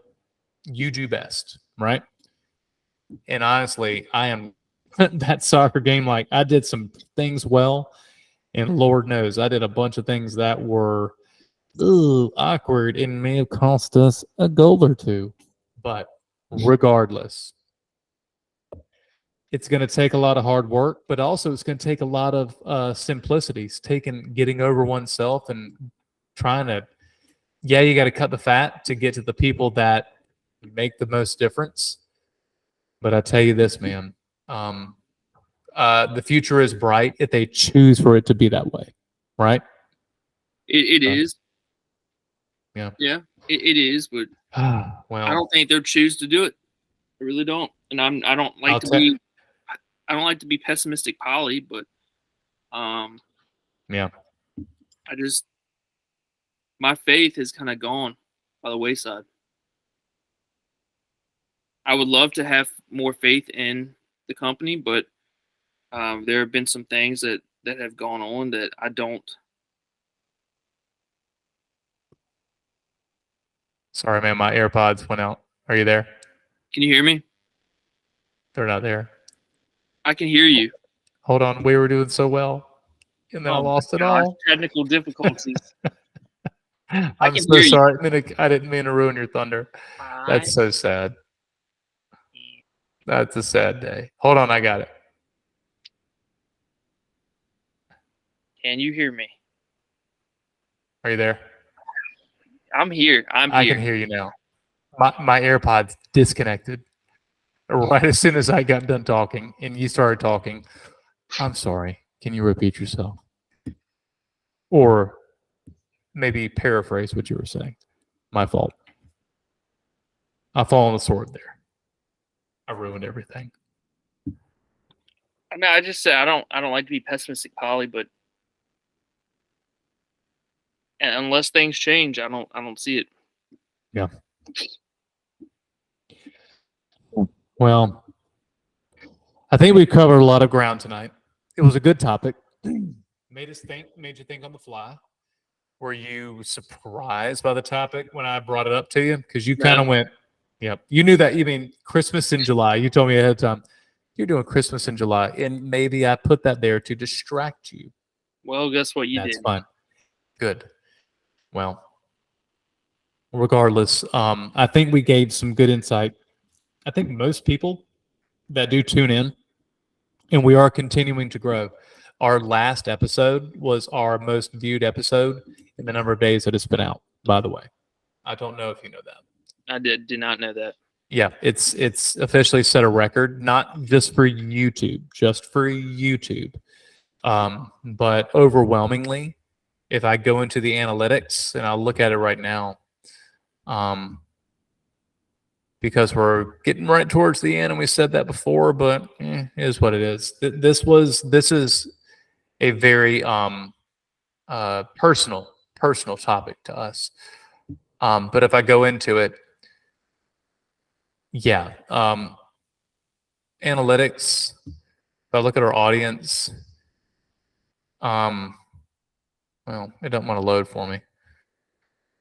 you do best, right? And honestly, I am that soccer game. Like, I did some things well, and Lord knows I did a bunch of things that were awkward and may have cost us a goal or two. But regardless, it's going to take a lot of hard work, but also it's going to take a lot of simplicities, getting over oneself and trying to, you got to cut the fat to get to the people that make the most difference. But I tell you this, man, the future is bright if they choose for it to be that way, right? It is. Yeah. Yeah, it is, but well, I don't think they'll choose to do it. I really don't. And I don't like I don't like to be pessimistic, Polly, but yeah. My faith has kind of gone by the wayside. I would love to have more faith in the company, but there have been some things that have gone on that I don't. Sorry, man, my AirPods went out. Are you there? Can you hear me? They're not there. I can hear you. Hold on, we were doing so well, and then I lost it all. Technical difficulties. I'm so sorry. I didn't mean to ruin your thunder. That's so sad. That's a sad day. Hold on, I got it. Can you hear me? Are you there? I'm here. I can hear you now. My AirPods disconnected right as soon as I got done talking, and you started talking. I'm sorry. Can you repeat yourself? Or maybe paraphrase what you were saying. My fault. I fall on the sword there. I ruined everything. I mean, I just said I don't like to be pessimistic, Polly, but unless things change, I don't see it. Yeah. Well, I think we covered a lot of ground tonight. It was a good topic. Made you think on the fly. Were you surprised by the topic when I brought it up to you? Because you kind of went, yep. You knew that. You mean Christmas in July. You told me ahead of time, you're doing Christmas in July. And maybe I put that there to distract you. Well, guess what? That's fine. Good. Well, regardless, I think we gave some good insight. I think most people that do tune in, and we are continuing to grow. Our last episode was our most viewed episode in the number of days that it's been out, by the way. I don't know if you know that. I did not know that. Yeah, it's officially set a record, not just for YouTube, but overwhelmingly, if I go into the analytics and I'll look at it right now, because we're getting right towards the end, and we said that before, but it is what it is. This is a very personal topic to us. But if I go into it, analytics. If I look at our audience, well, it doesn't want to load for me.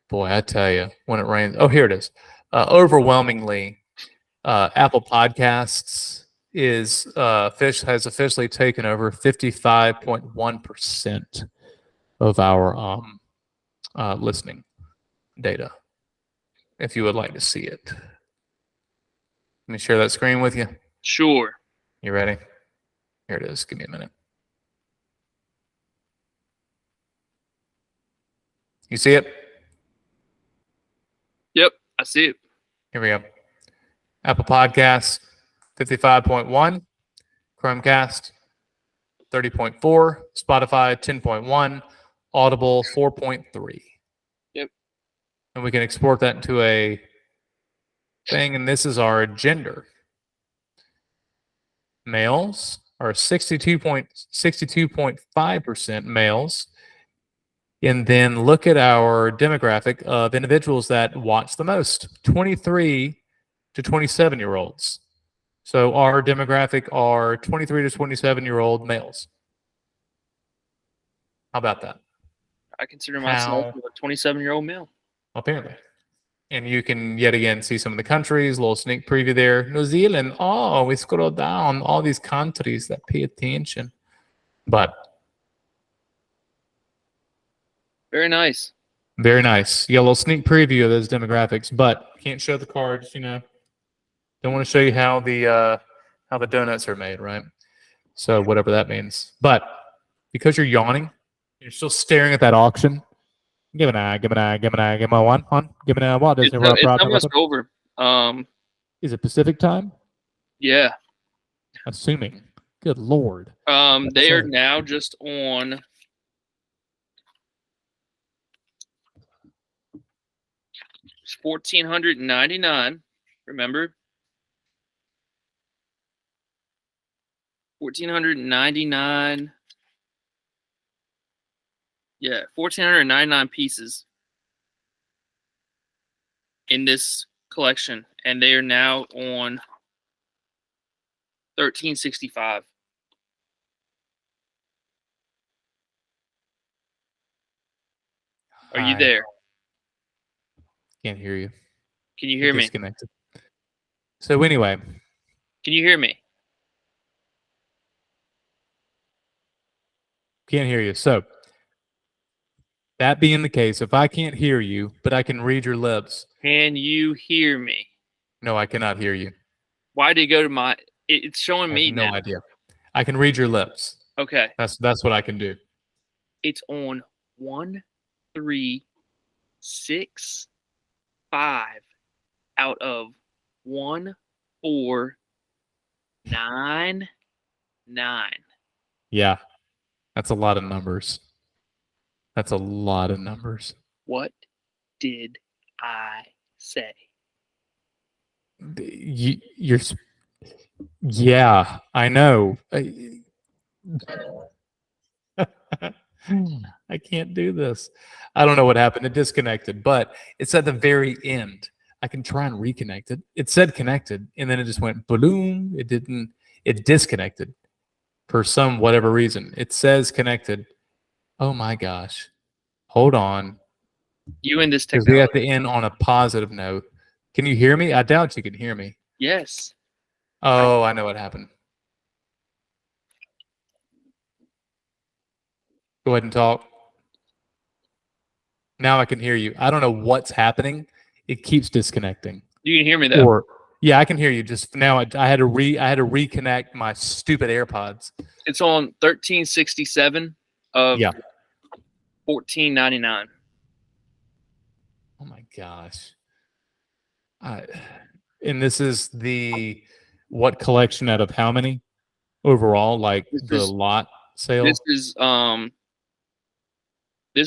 Boy, I tell you, when it rains. Oh, here it is. Overwhelmingly, Apple Podcasts has officially taken over 55.1% of our listening data. If you would like to see it, let me share that screen with you. Sure. You ready? Here it is. Give me a minute. You see it? Yep, I see it. Here we go. Apple Podcasts, 55.1. Chromecast, 30.4. Spotify, 10.1. Audible, 4.3. Yep. and we can export that into a thing, and this is our gender. Males are 62.5% males. And then look at our demographic of individuals that watch the most, 23 to 27-year-olds. So our demographic are 23 to 27-year-old males. How about that? I consider myself a 27-year-old male. Apparently. And you can yet again see some of the countries, a little sneak preview there. New Zealand, oh, we scroll down, all these countries that pay attention. But very nice. Very nice. You got a little sneak preview of those demographics, but can't show the cards, you know. Don't want to show you how the donuts are made, right? So whatever that means. But because you're yawning, you're still staring at that auction. Give me one. Give me what? It's almost over. Is it Pacific time? Yeah. Assuming. Good Lord. They are now just on. It's 1,499. Remember, 1,499. Yeah, 1,499 pieces in this collection, and they are now on 1,365. Are you there? Can't hear you. Can you hear me? Disconnected. So anyway. Can you hear me? Can't hear you. So that being the case, if I can't hear you, but I can read your lips. Can you hear me? No, I cannot hear you. Why did it go to my... It's showing me no now. idea. I can read your lips. Okay. That's what I can do. It's on 1, 3, 6, 5 out of 1, 4, 9, 9. Yeah. That's a lot of numbers. That's a lot of numbers. What did I say? You're. Yeah, I know. I can't do this. I don't know what happened. It disconnected, but it's at the very end. I can try and reconnect it. It said connected, and then it just went boom. It didn't. It disconnected for some whatever reason. It says connected. Oh my gosh. Hold on. You and this technology. Because we have to end on a positive note. Can you hear me? I doubt you can hear me. Yes. Oh, I know what happened. Go ahead and talk. Now I can hear you. I don't know what's happening. It keeps disconnecting. You can hear me though. Yeah, I can hear you. Just now, I had to reconnect my stupid AirPods. It's on 1367 of 1499. Oh my gosh! And this is the what collection out of how many overall? Like the lot sale. This is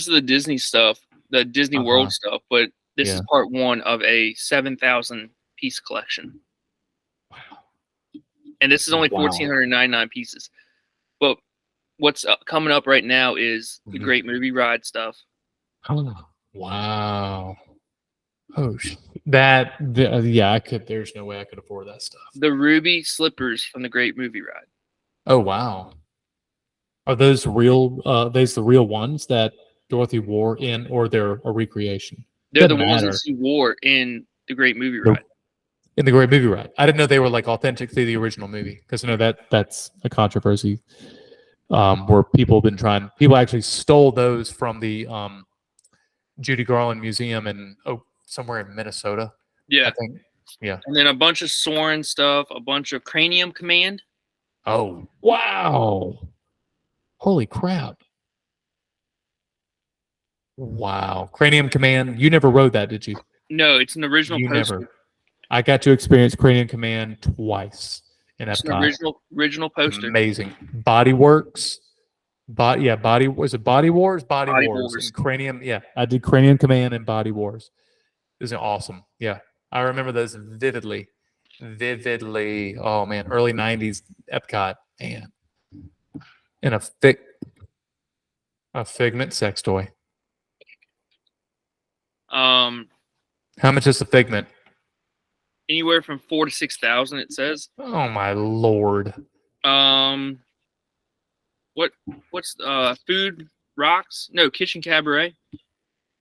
the Disney stuff, the Disney World stuff, but this is part 1 of a 7,000 piece collection. Wow! And this is only 1,499 pieces. But what's coming up right now is the Great Movie Ride stuff. Oh, wow! Oh, I could. There's no way I could afford that stuff. The ruby slippers from the Great Movie Ride. Oh wow! Are those real? Those the real ones that Dorothy wore in, or they're a recreation? They're the ones that she wore in the Great Movie Ride. In the Great Movie Ride. I didn't know they were like authentic to the original movie, because I know that's a controversy. Where people actually stole those from the Judy Garland Museum in somewhere in Minnesota. Yeah. I think. Yeah. And then a bunch of Soren stuff, a bunch of Cranium Command. Oh wow. Holy crap. Wow. Cranium Command. You never rode that, did you? No, it's an original poster. Never. I got to experience Cranium Command twice in Epcot. It's an original poster. Amazing. Body Works. Was it Body Wars? Body Wars. And Cranium. Yeah. I did Cranium Command and Body Wars. Isn't it awesome? Yeah. I remember those vividly. Vividly. Oh man, early 90s Epcot. Man. And a Figment sex toy. Um, How much is a Figment? anywhere from 4,000 to 6,000. It says. Oh my lord. What's Food Rocks? No, Kitchen Cabaret.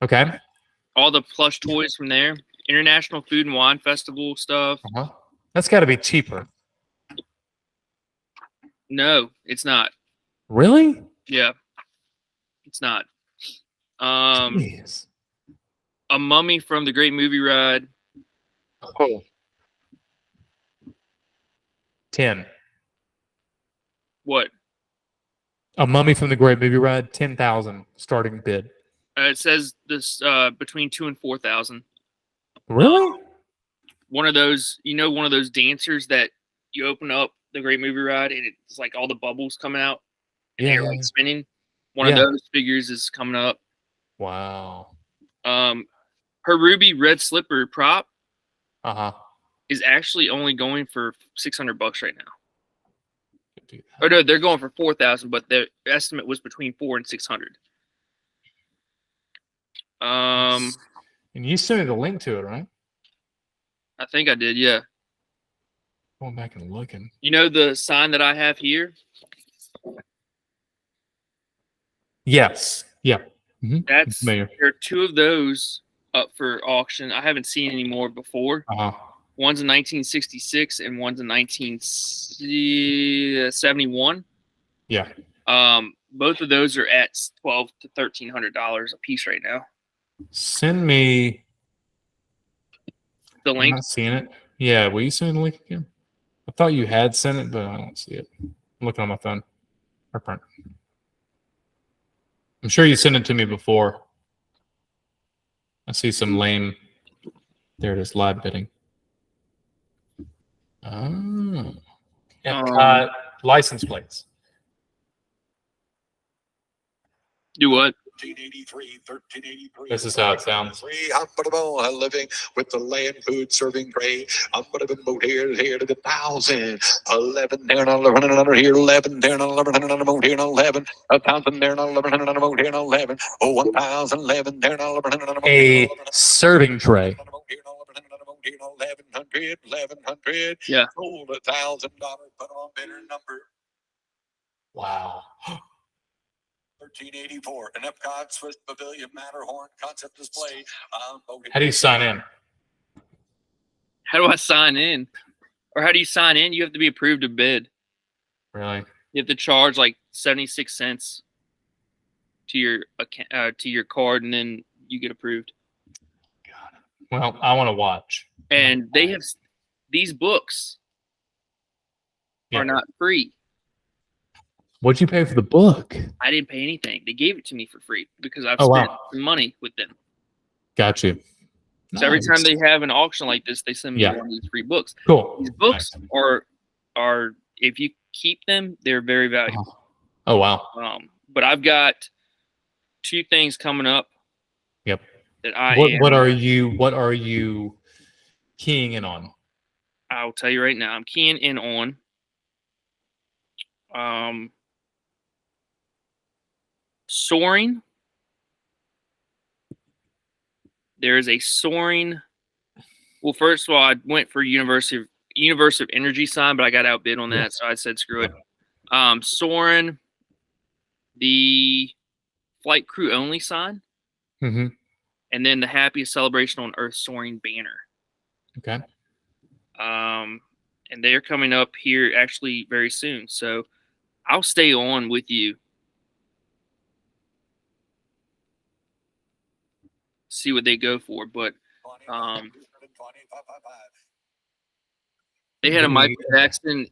Okay. All the plush toys from there. International Food and Wine Festival stuff. Uh-huh. That's got to be cheaper. No, it's not. Really? Yeah, it's not. Jeez. A mummy from the Great Movie Ride. Oh. 10. What? A mummy from the Great Movie Ride, 10,000 starting bid. It says this between 2,000 and 4,000. Really? One of those, one of those dancers that you open up the Great Movie Ride and it's like all the bubbles coming out and they're like spinning. One of those figures is coming up. Wow. Her ruby red slipper prop Uh-huh. is actually only going for $600 right now. Oh no, they're going for 4,000, but their estimate was between 400 and 600. And you sent me the link to it, right? I think I did, yeah. Going back and looking. You know the sign that I have here? Yes. Yeah. There are 2 of those up for auction. I haven't seen any more before. Uh-huh. One's in 1966 and one's in 1971. Yeah. Both of those are at $1,200 to $1,300 a piece right now. Send me The link. I'm not seeing it. Yeah, will you send me the link again? I thought you had sent it, but I don't see it. I'm looking on my phone. Or print. I'm sure you sent it to me before. I see some lame. There it is, live bidding. Oh. Epcot license plates. Do what? 1383. This is how it sounds. I'm gonna living with the land food serving tray. I'm gonna be moved here to the 1,000. 11 there and 1,100 here, 11 there and 1,100 moved here and 11. 1,000 there and 1,100 moved here and 11. Oh, 1,000, 11 there and 1,100 A serving tray. 1,100. Yeah. Sold $1,000. Put on better number. Wow. 1384. An Epcot Swiss Pavilion Matterhorn concept display. How do you sign in? How do I sign in? Or how do you sign in? You have to be approved to bid. Really? You have to charge like 76 cents to your card, and then you get approved. Well, I want to watch. And they have these books are not free. What'd you pay for the book? I didn't pay anything. They gave it to me for free because I've spent some money with them. Got you. So every time they have an auction like this, they send me one of these free books. Cool. These books are if you keep them, they're very valuable. Oh wow. But I've got 2 things coming up. Yep. That I what are you keying in on? I'll tell you right now. I'm keying in on soaring. There is a soaring. Well, first of all, I went for Universe of Energy sign, but I got outbid on that, so I said screw it. Soaring, the flight crew only sign, and then the Happiest Celebration on Earth soaring banner. Okay. And they're coming up here actually very soon, so I'll stay on with you. See what they go for, but they had a Michael Jackson,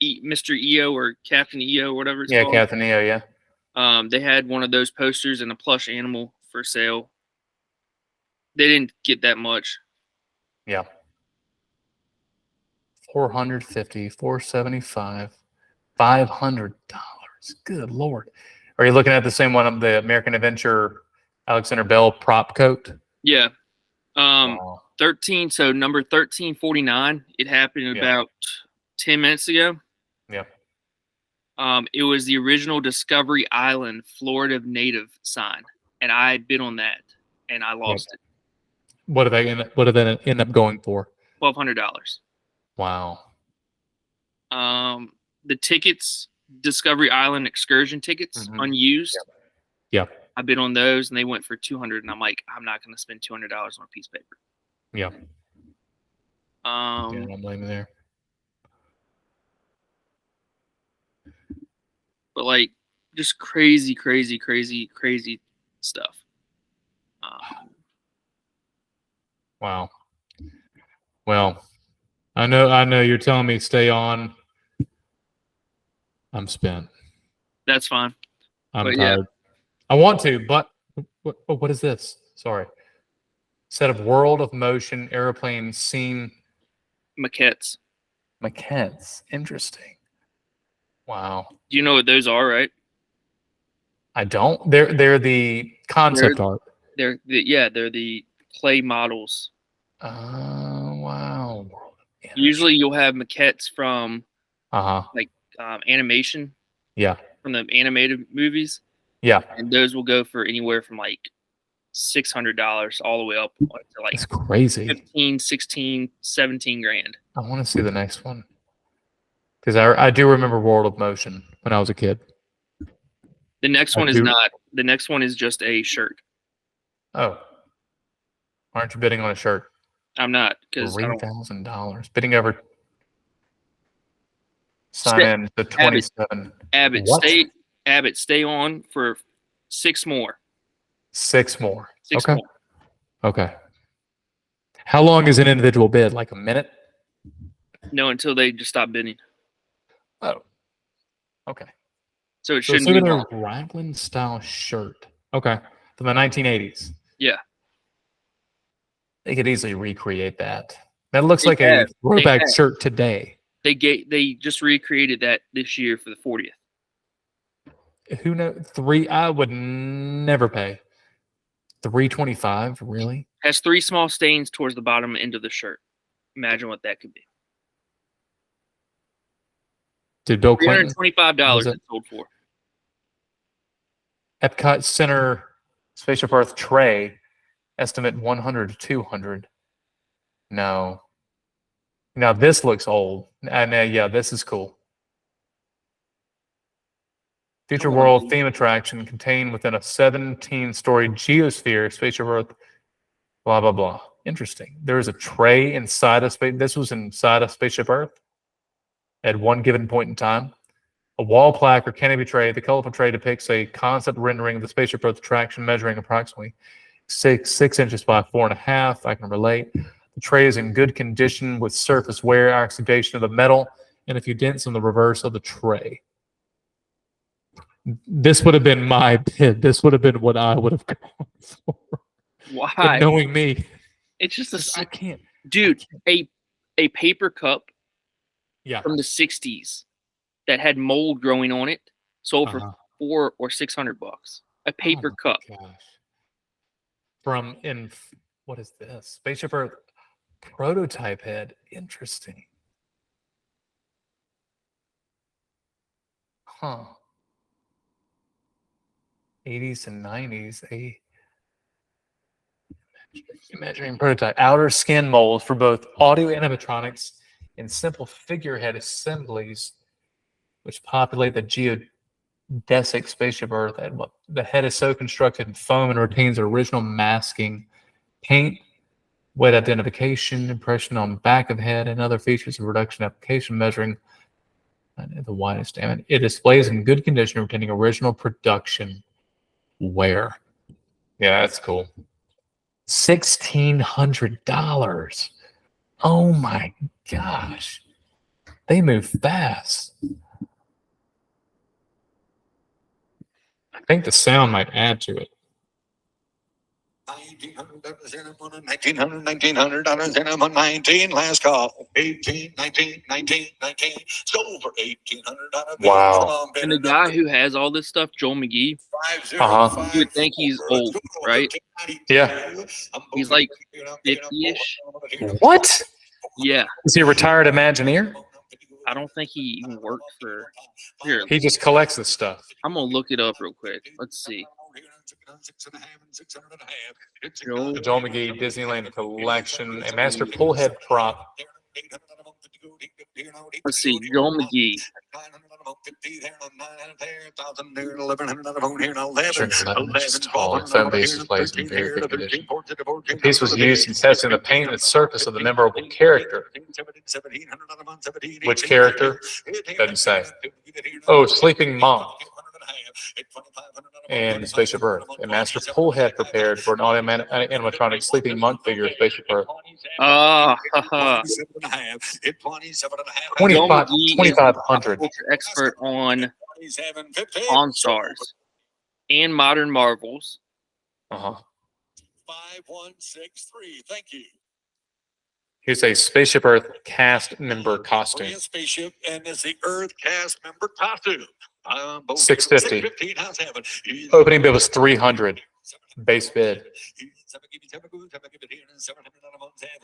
Mr. EO or Captain EO, whatever it's called. Yeah, Captain EO, yeah. They had one of those posters and a plush animal for sale. They didn't get that much. Yeah. $450, $475, $500. Good Lord. Are you looking at the same one of the American Adventure Alexander Bell prop coat? Yeah. Wow. 13. So number 1349. It happened about 10 minutes ago. Yeah. It was the original Discovery Island Florida native sign, and I bid on that, and I lost it. What did they end up going for? $1,200. Wow. The tickets, Discovery Island excursion tickets, unused. Yeah. I bid on those, and they went for $200. And I'm like, I'm not going to spend $200 on a piece of paper. Yeah. Yeah, I don't blame you there. But like, just crazy stuff. Wow. Well, I know you're telling me stay on. I'm spent. That's fine. I'm tired. I want to, but what is this? Sorry. Set of world of motion airplane scene Maquettes. Interesting. Wow. Do you know what those are, right? I don't. They're the concept art. They're the clay models. Wow. Usually you'll have maquettes from like animation. Yeah. From the animated movies. Yeah. And those will go for anywhere from like $600 all the way up to like it's crazy. 15, 16, 17 grand. I want to see the next one. Because I do remember World of Motion when I was a kid. The next one is not. The next one is just a shirt. Oh. Aren't you bidding on a shirt? I'm not. Because $3,000. Bidding over. Sign in to 27. Abbott, stay on for 6 more. 6 more. Six more. Okay. How long is an individual bid? Like a minute? No, until they just stop bidding. Oh. Okay. So it shouldn't be long. A Raglan style shirt. Okay. From the 1980s. Yeah. They could easily recreate that. That looks like a throwback shirt today. They just recreated that this year for the 40th. Who knows? I would never pay. $325, really? Has 3 small stains towards the bottom end of the shirt. Imagine what that could be. Did Bill Clinton? $325 it sold for. Epcot Center Spaceship Earth tray, estimate 100 to 200. No. Now this looks old. And yeah, this is cool. Future World theme attraction contained within a 17-story geosphere, Spaceship Earth, blah, blah, blah. Interesting. There is a tray inside of space. This was inside of Spaceship Earth at one given point in time. A wall plaque or canopy tray. The colorful tray depicts a concept rendering of the Spaceship Earth attraction measuring approximately 6 inches by 4.5. I can relate. The tray is in good condition with surface wear, oxidation of the metal, and a few dents on the reverse of the tray. This would have been my bid. This would have been what I would have gone for. Why? But knowing me, it's just I can't. Dude, a paper cup from the 60s that had mold growing on it sold for $400 or $600. A paper cup. Gosh. What is this? Spaceship Earth prototype head. Interesting. Huh. 80s and 90s. Imagining prototype. Outer skin molds for both audio animatronics and simple figurehead assemblies, which populate the geodesic Spaceship Earth. The head is so constructed in foam and retains original masking, paint, weight identification, impression on back of head, and other features of reduction application measuring the widest diameter. It displays in good condition, retaining original production wear. Yeah, that's cool. $1,600. Oh my gosh. They move fast. I think the sound might add to it. $1,900 in them 19. Last call. 18, 19, 19, 19. Sold for $1,800. Wow. And the guy who has all this stuff, Joel McGee, Uh-huh. you would think he's old, right? Yeah. He's like 50-ish. What? Yeah. Is he a retired Imagineer? I don't think he even worked for. Here, He just collects this stuff. I'm gonna look it up real quick. Let's see. Joel. Joel McGee Disneyland Collection, a master pullhead prop. Let's see, Joel McGee. Seven bases placed in very good condition. The piece was used in testing the painted surface of the memorable character. Which character? Doesn't say. Oh, Sleeping Monk and Spaceship Earth. A master pullhead prepared for an animatronic Sleeping Monk figure of Spaceship Earth. Haha. 2,500. Expert on Stars and Modern Marvels. Uh-huh. 5163. Thank you. Here's a Spaceship Earth cast member costume. Spaceship, and it's the Earth cast member costume. $650. Opening bid was $300. Base bid.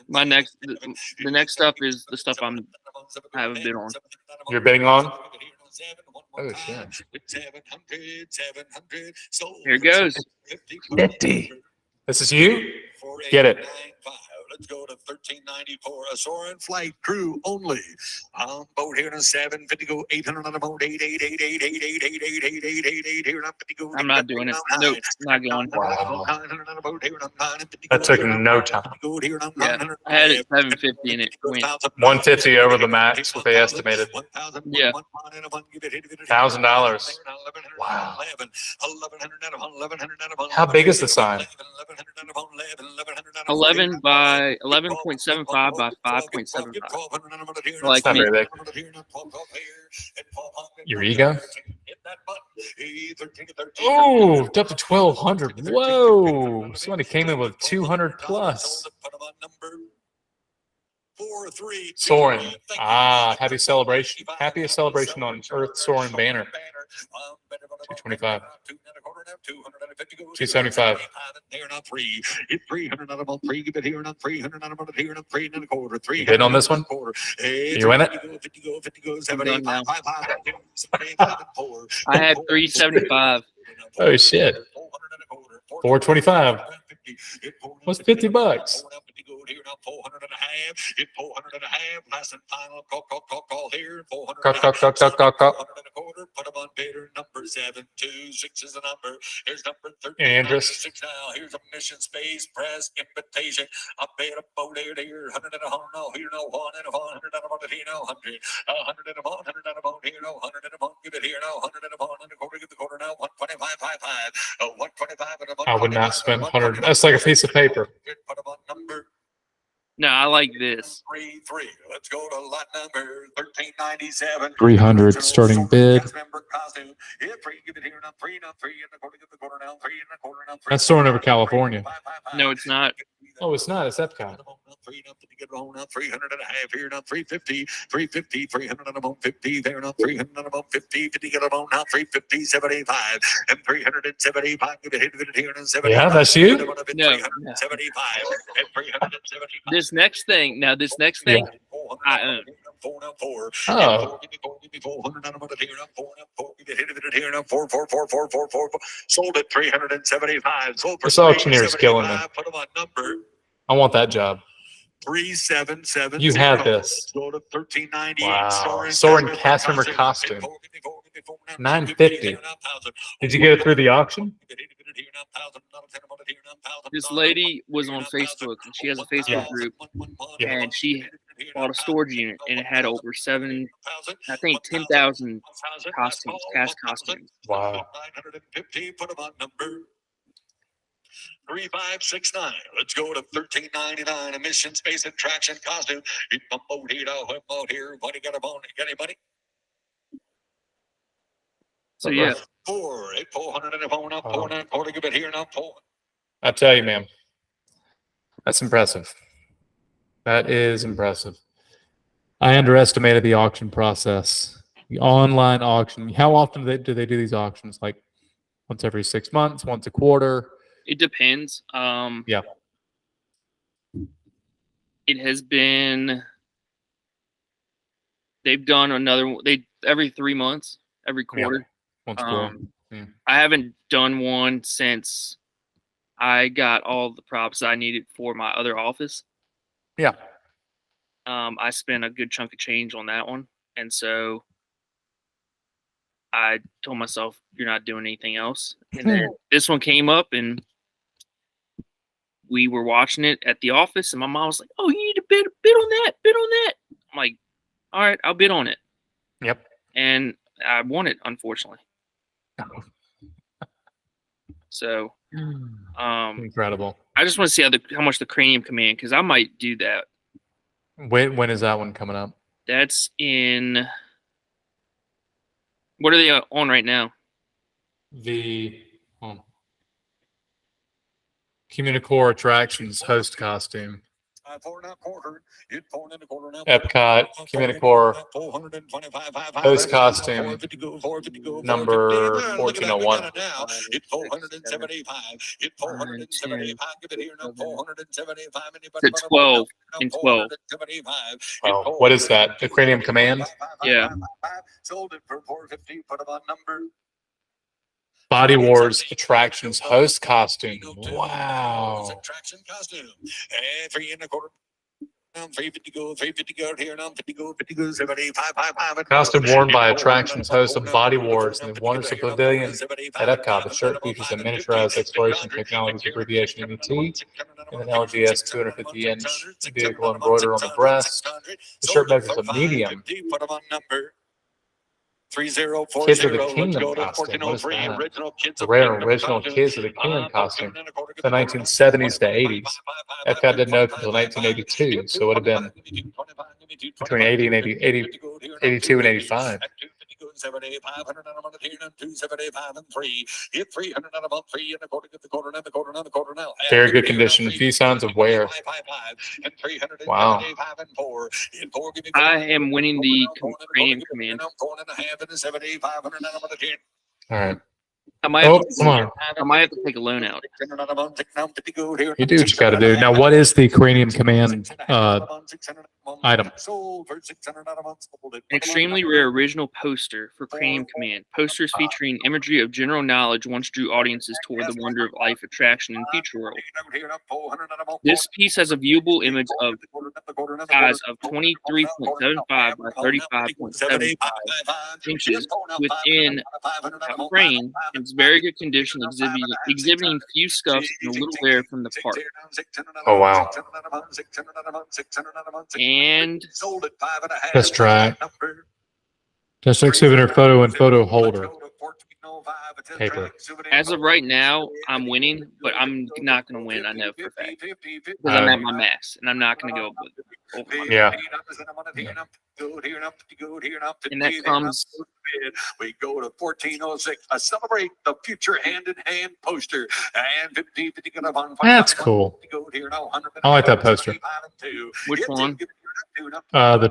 The next stuff is the stuff I have a bid on. You're bidding on? Oh shit. Here it goes. 50. This is you? Get it. Let's go to 1394. A Soaring Flight crew only. On boat here in 750. Go 800 on the boat. 888. Here on 50. Go. I'm not doing it. Nope, not going. Wow. That took no time. Yeah, I had it 750 and it went 150 over the max, what they estimated. Yeah. $1,000. Wow. How big is the sign? 11 by 11.75 by 5.75. Like Not me. very big. Your ego? Oh, up to 1,200. Whoa. Somebody came in with 200 plus. Soaring. Ah, happy celebration. Happiest celebration on Earth soaring banner. 225. 275. You bidding on this one? You in it? I'm done now. I had 375. Oh shit. 425. What's $50? Any interest? Here's a mission space press invitation. I bet a boat here, 100 and a hundred, no, here, no, 1 and a 100 and a 100, here, no, 100, 100 and a 100 and a 100, here, no, 100 and a 1, give it here, no, 100 and a 1 and a quarter, give the quarter now, 125, 125 and a 1. I would not spend 100. That's like a piece of paper. Put them on number No, I like this. 33. Let's go to lot number 1397. 300 starting bid. That's soaring over California. No, it's not. Oh, it's not. It's Epcot. 300 and a half here, now 350, 350, 300 and about 50 there, now 300 and about 50, 50 get about now 350, 75, and 375, give it here and 70. Yeah, that's you? No. 375 and 375. This next thing, Yeah. I own. Oh. Sold at 375. Sold for This auctioneer is killing me. Put them on number I want that job. 3770. You have this. Go to 1398. Wow. Soaring cast member costume. $950. Did you get it through the auction? This lady was on Facebook, and she has a Facebook group, and she bought a storage unit, and it had over 10,000 costumes, cast costumes. Wow. 950. Put them on number 3569. Let's go to 1399. Emission space attraction costume. What do you got about? Got anybody? So yeah, 400 and a phone up, 400, give it here now, 4. I tell you, man, That's impressive. That is impressive. I underestimated the auction process. The online auction. How often do they do these auctions? Like once every 6 months, once a quarter? It depends. Yeah. It has been. They've done every 3 months, every quarter. Once a quarter. Yeah. I haven't done one since I got all the props I needed for my other office. Yeah. I spent a good chunk of change on that one, and so I told myself, "You're not doing anything else." And then this one came up, and we were watching it at the office, and my mom was like, "Oh, you need to bid on that, bid on that." I'm like, "All right, I'll bid on it." Yep. And I won it, unfortunately. So, incredible. I just want to see how much the Cranium Command, because I might do that. When is that one coming up? That's in. What are they on right now? The Communicore Attractions host costume. Epcot Communicore host costume number 1401. It's 12 and 12. Oh, what is that? The Cranium Command? Yeah. Body Wars Attractions host costume. Wow. Costume worn by Attractions host of Body Wars in the Wonders of Pavilion at Epcot. The shirt features a miniaturized exploration technologies abbreviation MET and an LGS 250-inch vehicle embroidered on the breast. The shirt measures a medium. Kids of the Kingdom costume. What is that? The rare original Kids of the Kingdom costume. The 1970s to 80s. Epcot didn't open until 1982, so it would have been between 80 and 82 and 85. Very good condition. A few signs of wear. Wow. I am winning the Cranium Command. All right. I might have to take a loan out. You do what you got to do. Now, what is the Cranium Command item? An extremely rare original poster for Cranium Command. Posters featuring imagery of general knowledge once drew audiences toward the wonder of life, attraction, and future world. This piece has a viewable image of size of 23.75 by 35.75 inches within a frame. It's very good condition, exhibiting few scuffs and a little wear from the part. Oh, wow. And let's try. Just exhibitor photo and photo holder. Paper. As of right now, I'm winning, but I'm not going to win. I know for a fact because I'm at my max, and I'm not going to go over my yeah. And that comes. We go to 1406. Celebrate the future hand-in-hand poster. And that's cool. I like that poster. Which one? The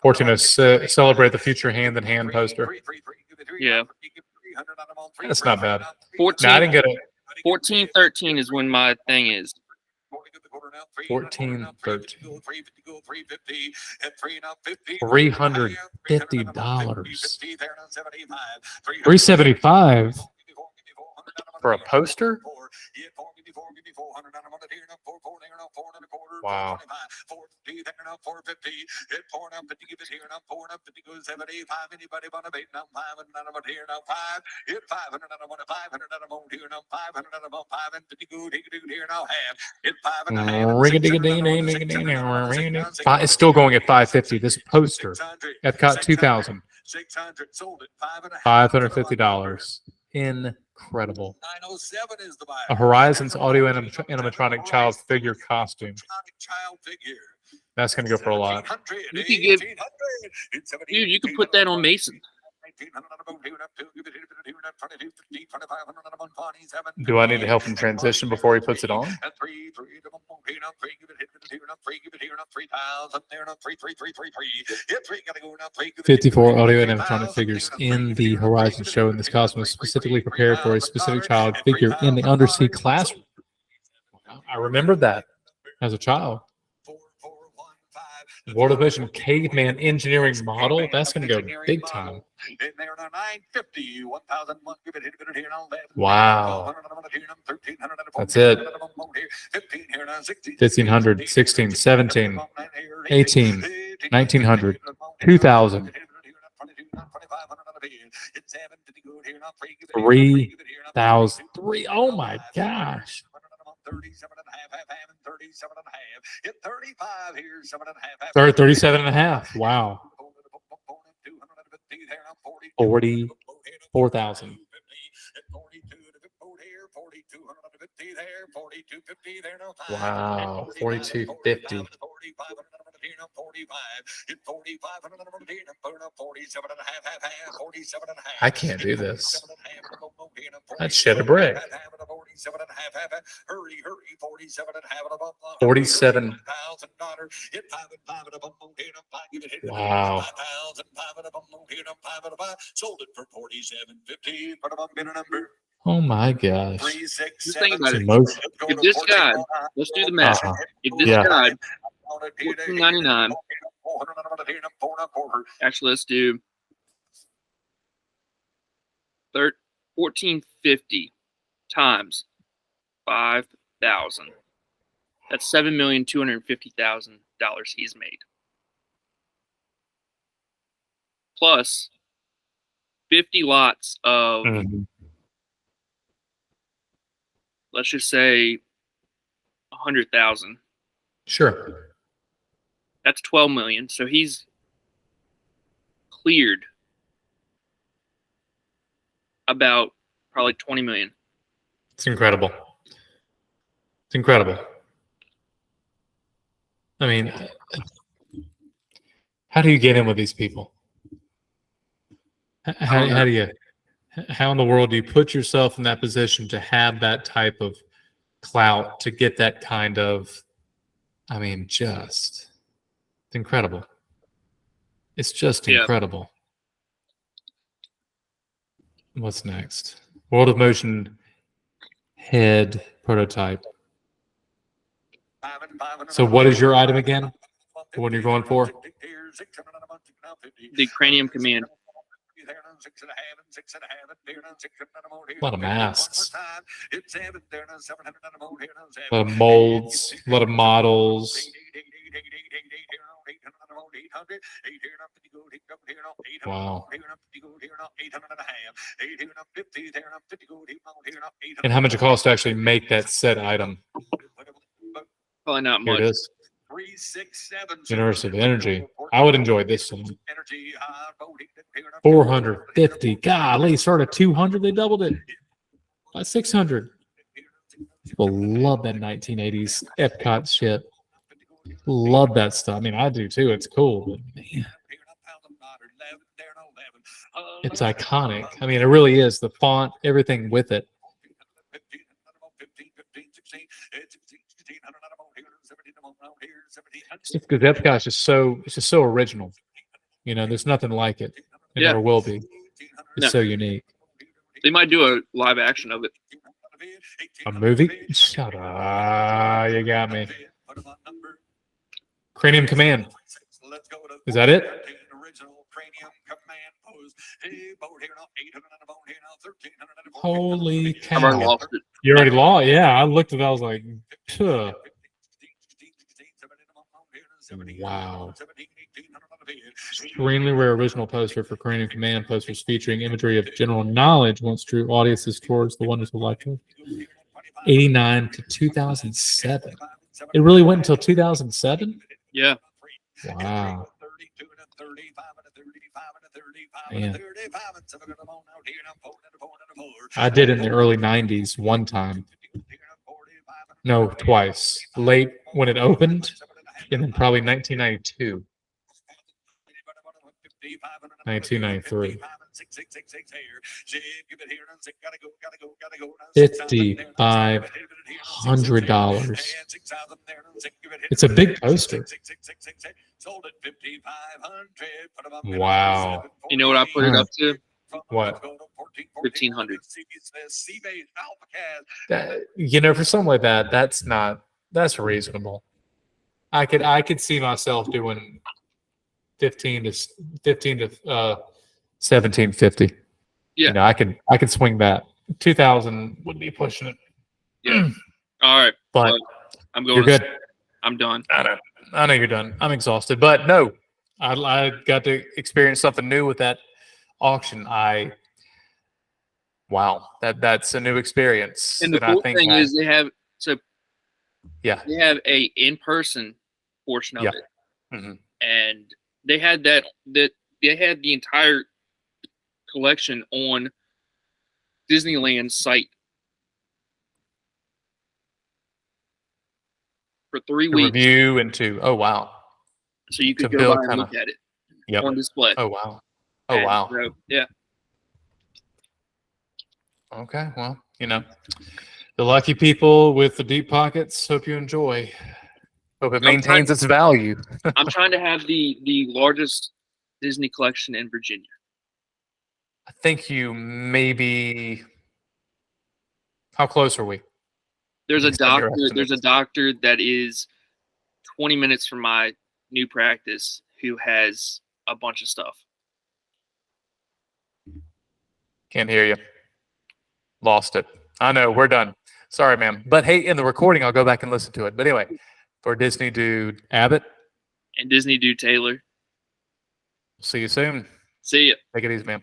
1406. Celebrate the future hand-in-hand poster. Yeah. That's not bad. 14, no, I didn't get it. 1413 is when my thing is. 1413. $350. $375 for a poster? Wow. It's still going at $550. This poster, Epcot 2000, $550. Incredible. A Horizons audio animatronic child figure costume. That's going to go for a lot. You could put that on Mason. Do I need to help him transition before he puts it on? 54 audio and animatronic figures in the Horizon show in this costume was specifically prepared for a specific child figure in the undersea classroom. I remember that as a child. World of Motion caveman engineering model. That's going to go big time. Wow. That's it. 1500, 16, 17, 18, 1900, 2000, 3000. Oh my gosh. 37 and a half. Wow. 44,000. Wow. 4250. I can't do this. That's shit a brick. 47. Wow. Oh my gosh. Just think about it. If this guy, let's do the math. If this guy, $14.99. Actually, let's do $14.50 times 5,000. That's $7,250,000 he's made. Plus 50 lots of, let's just say 100,000. Sure. That's 12 million. So he's cleared about probably 20 million. It's incredible. It's incredible. I mean, how do you get in with these people? How in the world do you put yourself in that position to have that type of clout, to get that kind of, I mean, just, it's incredible. It's just incredible. What's next? World of Motion head prototype. So what is your item again? What are you going for? The Cranium Command. A lot of masks. A lot of molds. A lot of models. Wow. And how much it costs to actually make that said item? Probably not Here much. it is. University of Energy. I would enjoy this one. 450. Golly, started at 200. They doubled it by 600. People love that 1980s Epcot shit. Love that stuff. I mean, I do too. It's cool, but man, it's iconic. I mean, it really is. The font, everything with it. Just because Epcot is just so, it's just so original. You know, there's nothing like it. It never will be. It's so unique. They might do a live action of it. A movie? Shut up. You got me. Cranium Command. Is that it? Holy I've already cow. lost it. You already lost? Yeah, I looked at that. I was like, "Puh." Wow. Extremely rare original poster for Cranium Command. Posters featuring imagery of general knowledge once drew audiences towards the wonders of life. 89 to 2007. It really went until 2007? Yeah. Wow. Man. I did in the early 90s one time. No, twice. Late when it opened, and then probably 1992. 1993. $5,500. It's a big poster. Wow. You know what I put it up to? What? 1,500. For something like that, that's reasonable. I could see myself doing 15 to 1750. Yeah. I could swing that. 2,000 would be pushing it. Yeah. All right. But well, I'm going. You're good. I'm done. I know you're done. I'm exhausted, but no, I got to experience something new with that auction. Wow, that's a new experience. And the cool thing is they have yeah, they have a in-person portion of Yeah. it, Mm-hmm. and they had they had the entire collection on Disneyland's site for 3 to weeks. review and to wow, So you could to go build by and kinda- look at it Yep. on display. Oh wow, So, yeah. Okay, well, the lucky people with the deep pockets. Hope you enjoy. Hope it maintains its value. I'm trying to have the largest Disney collection in Virginia. I think you maybe. How close are we? There's a Based on your doctor. There's a estimates. doctor that is 20 minutes from my new practice who has a bunch of stuff. Can't hear you. Lost it. I know. We're done. Sorry, ma'am. But hey, in the recording, I'll go back and listen to it. But anyway, for Disney Dude Abbott, And Disney Dude Taylor. see you soon. See ya. Take it easy, ma'am.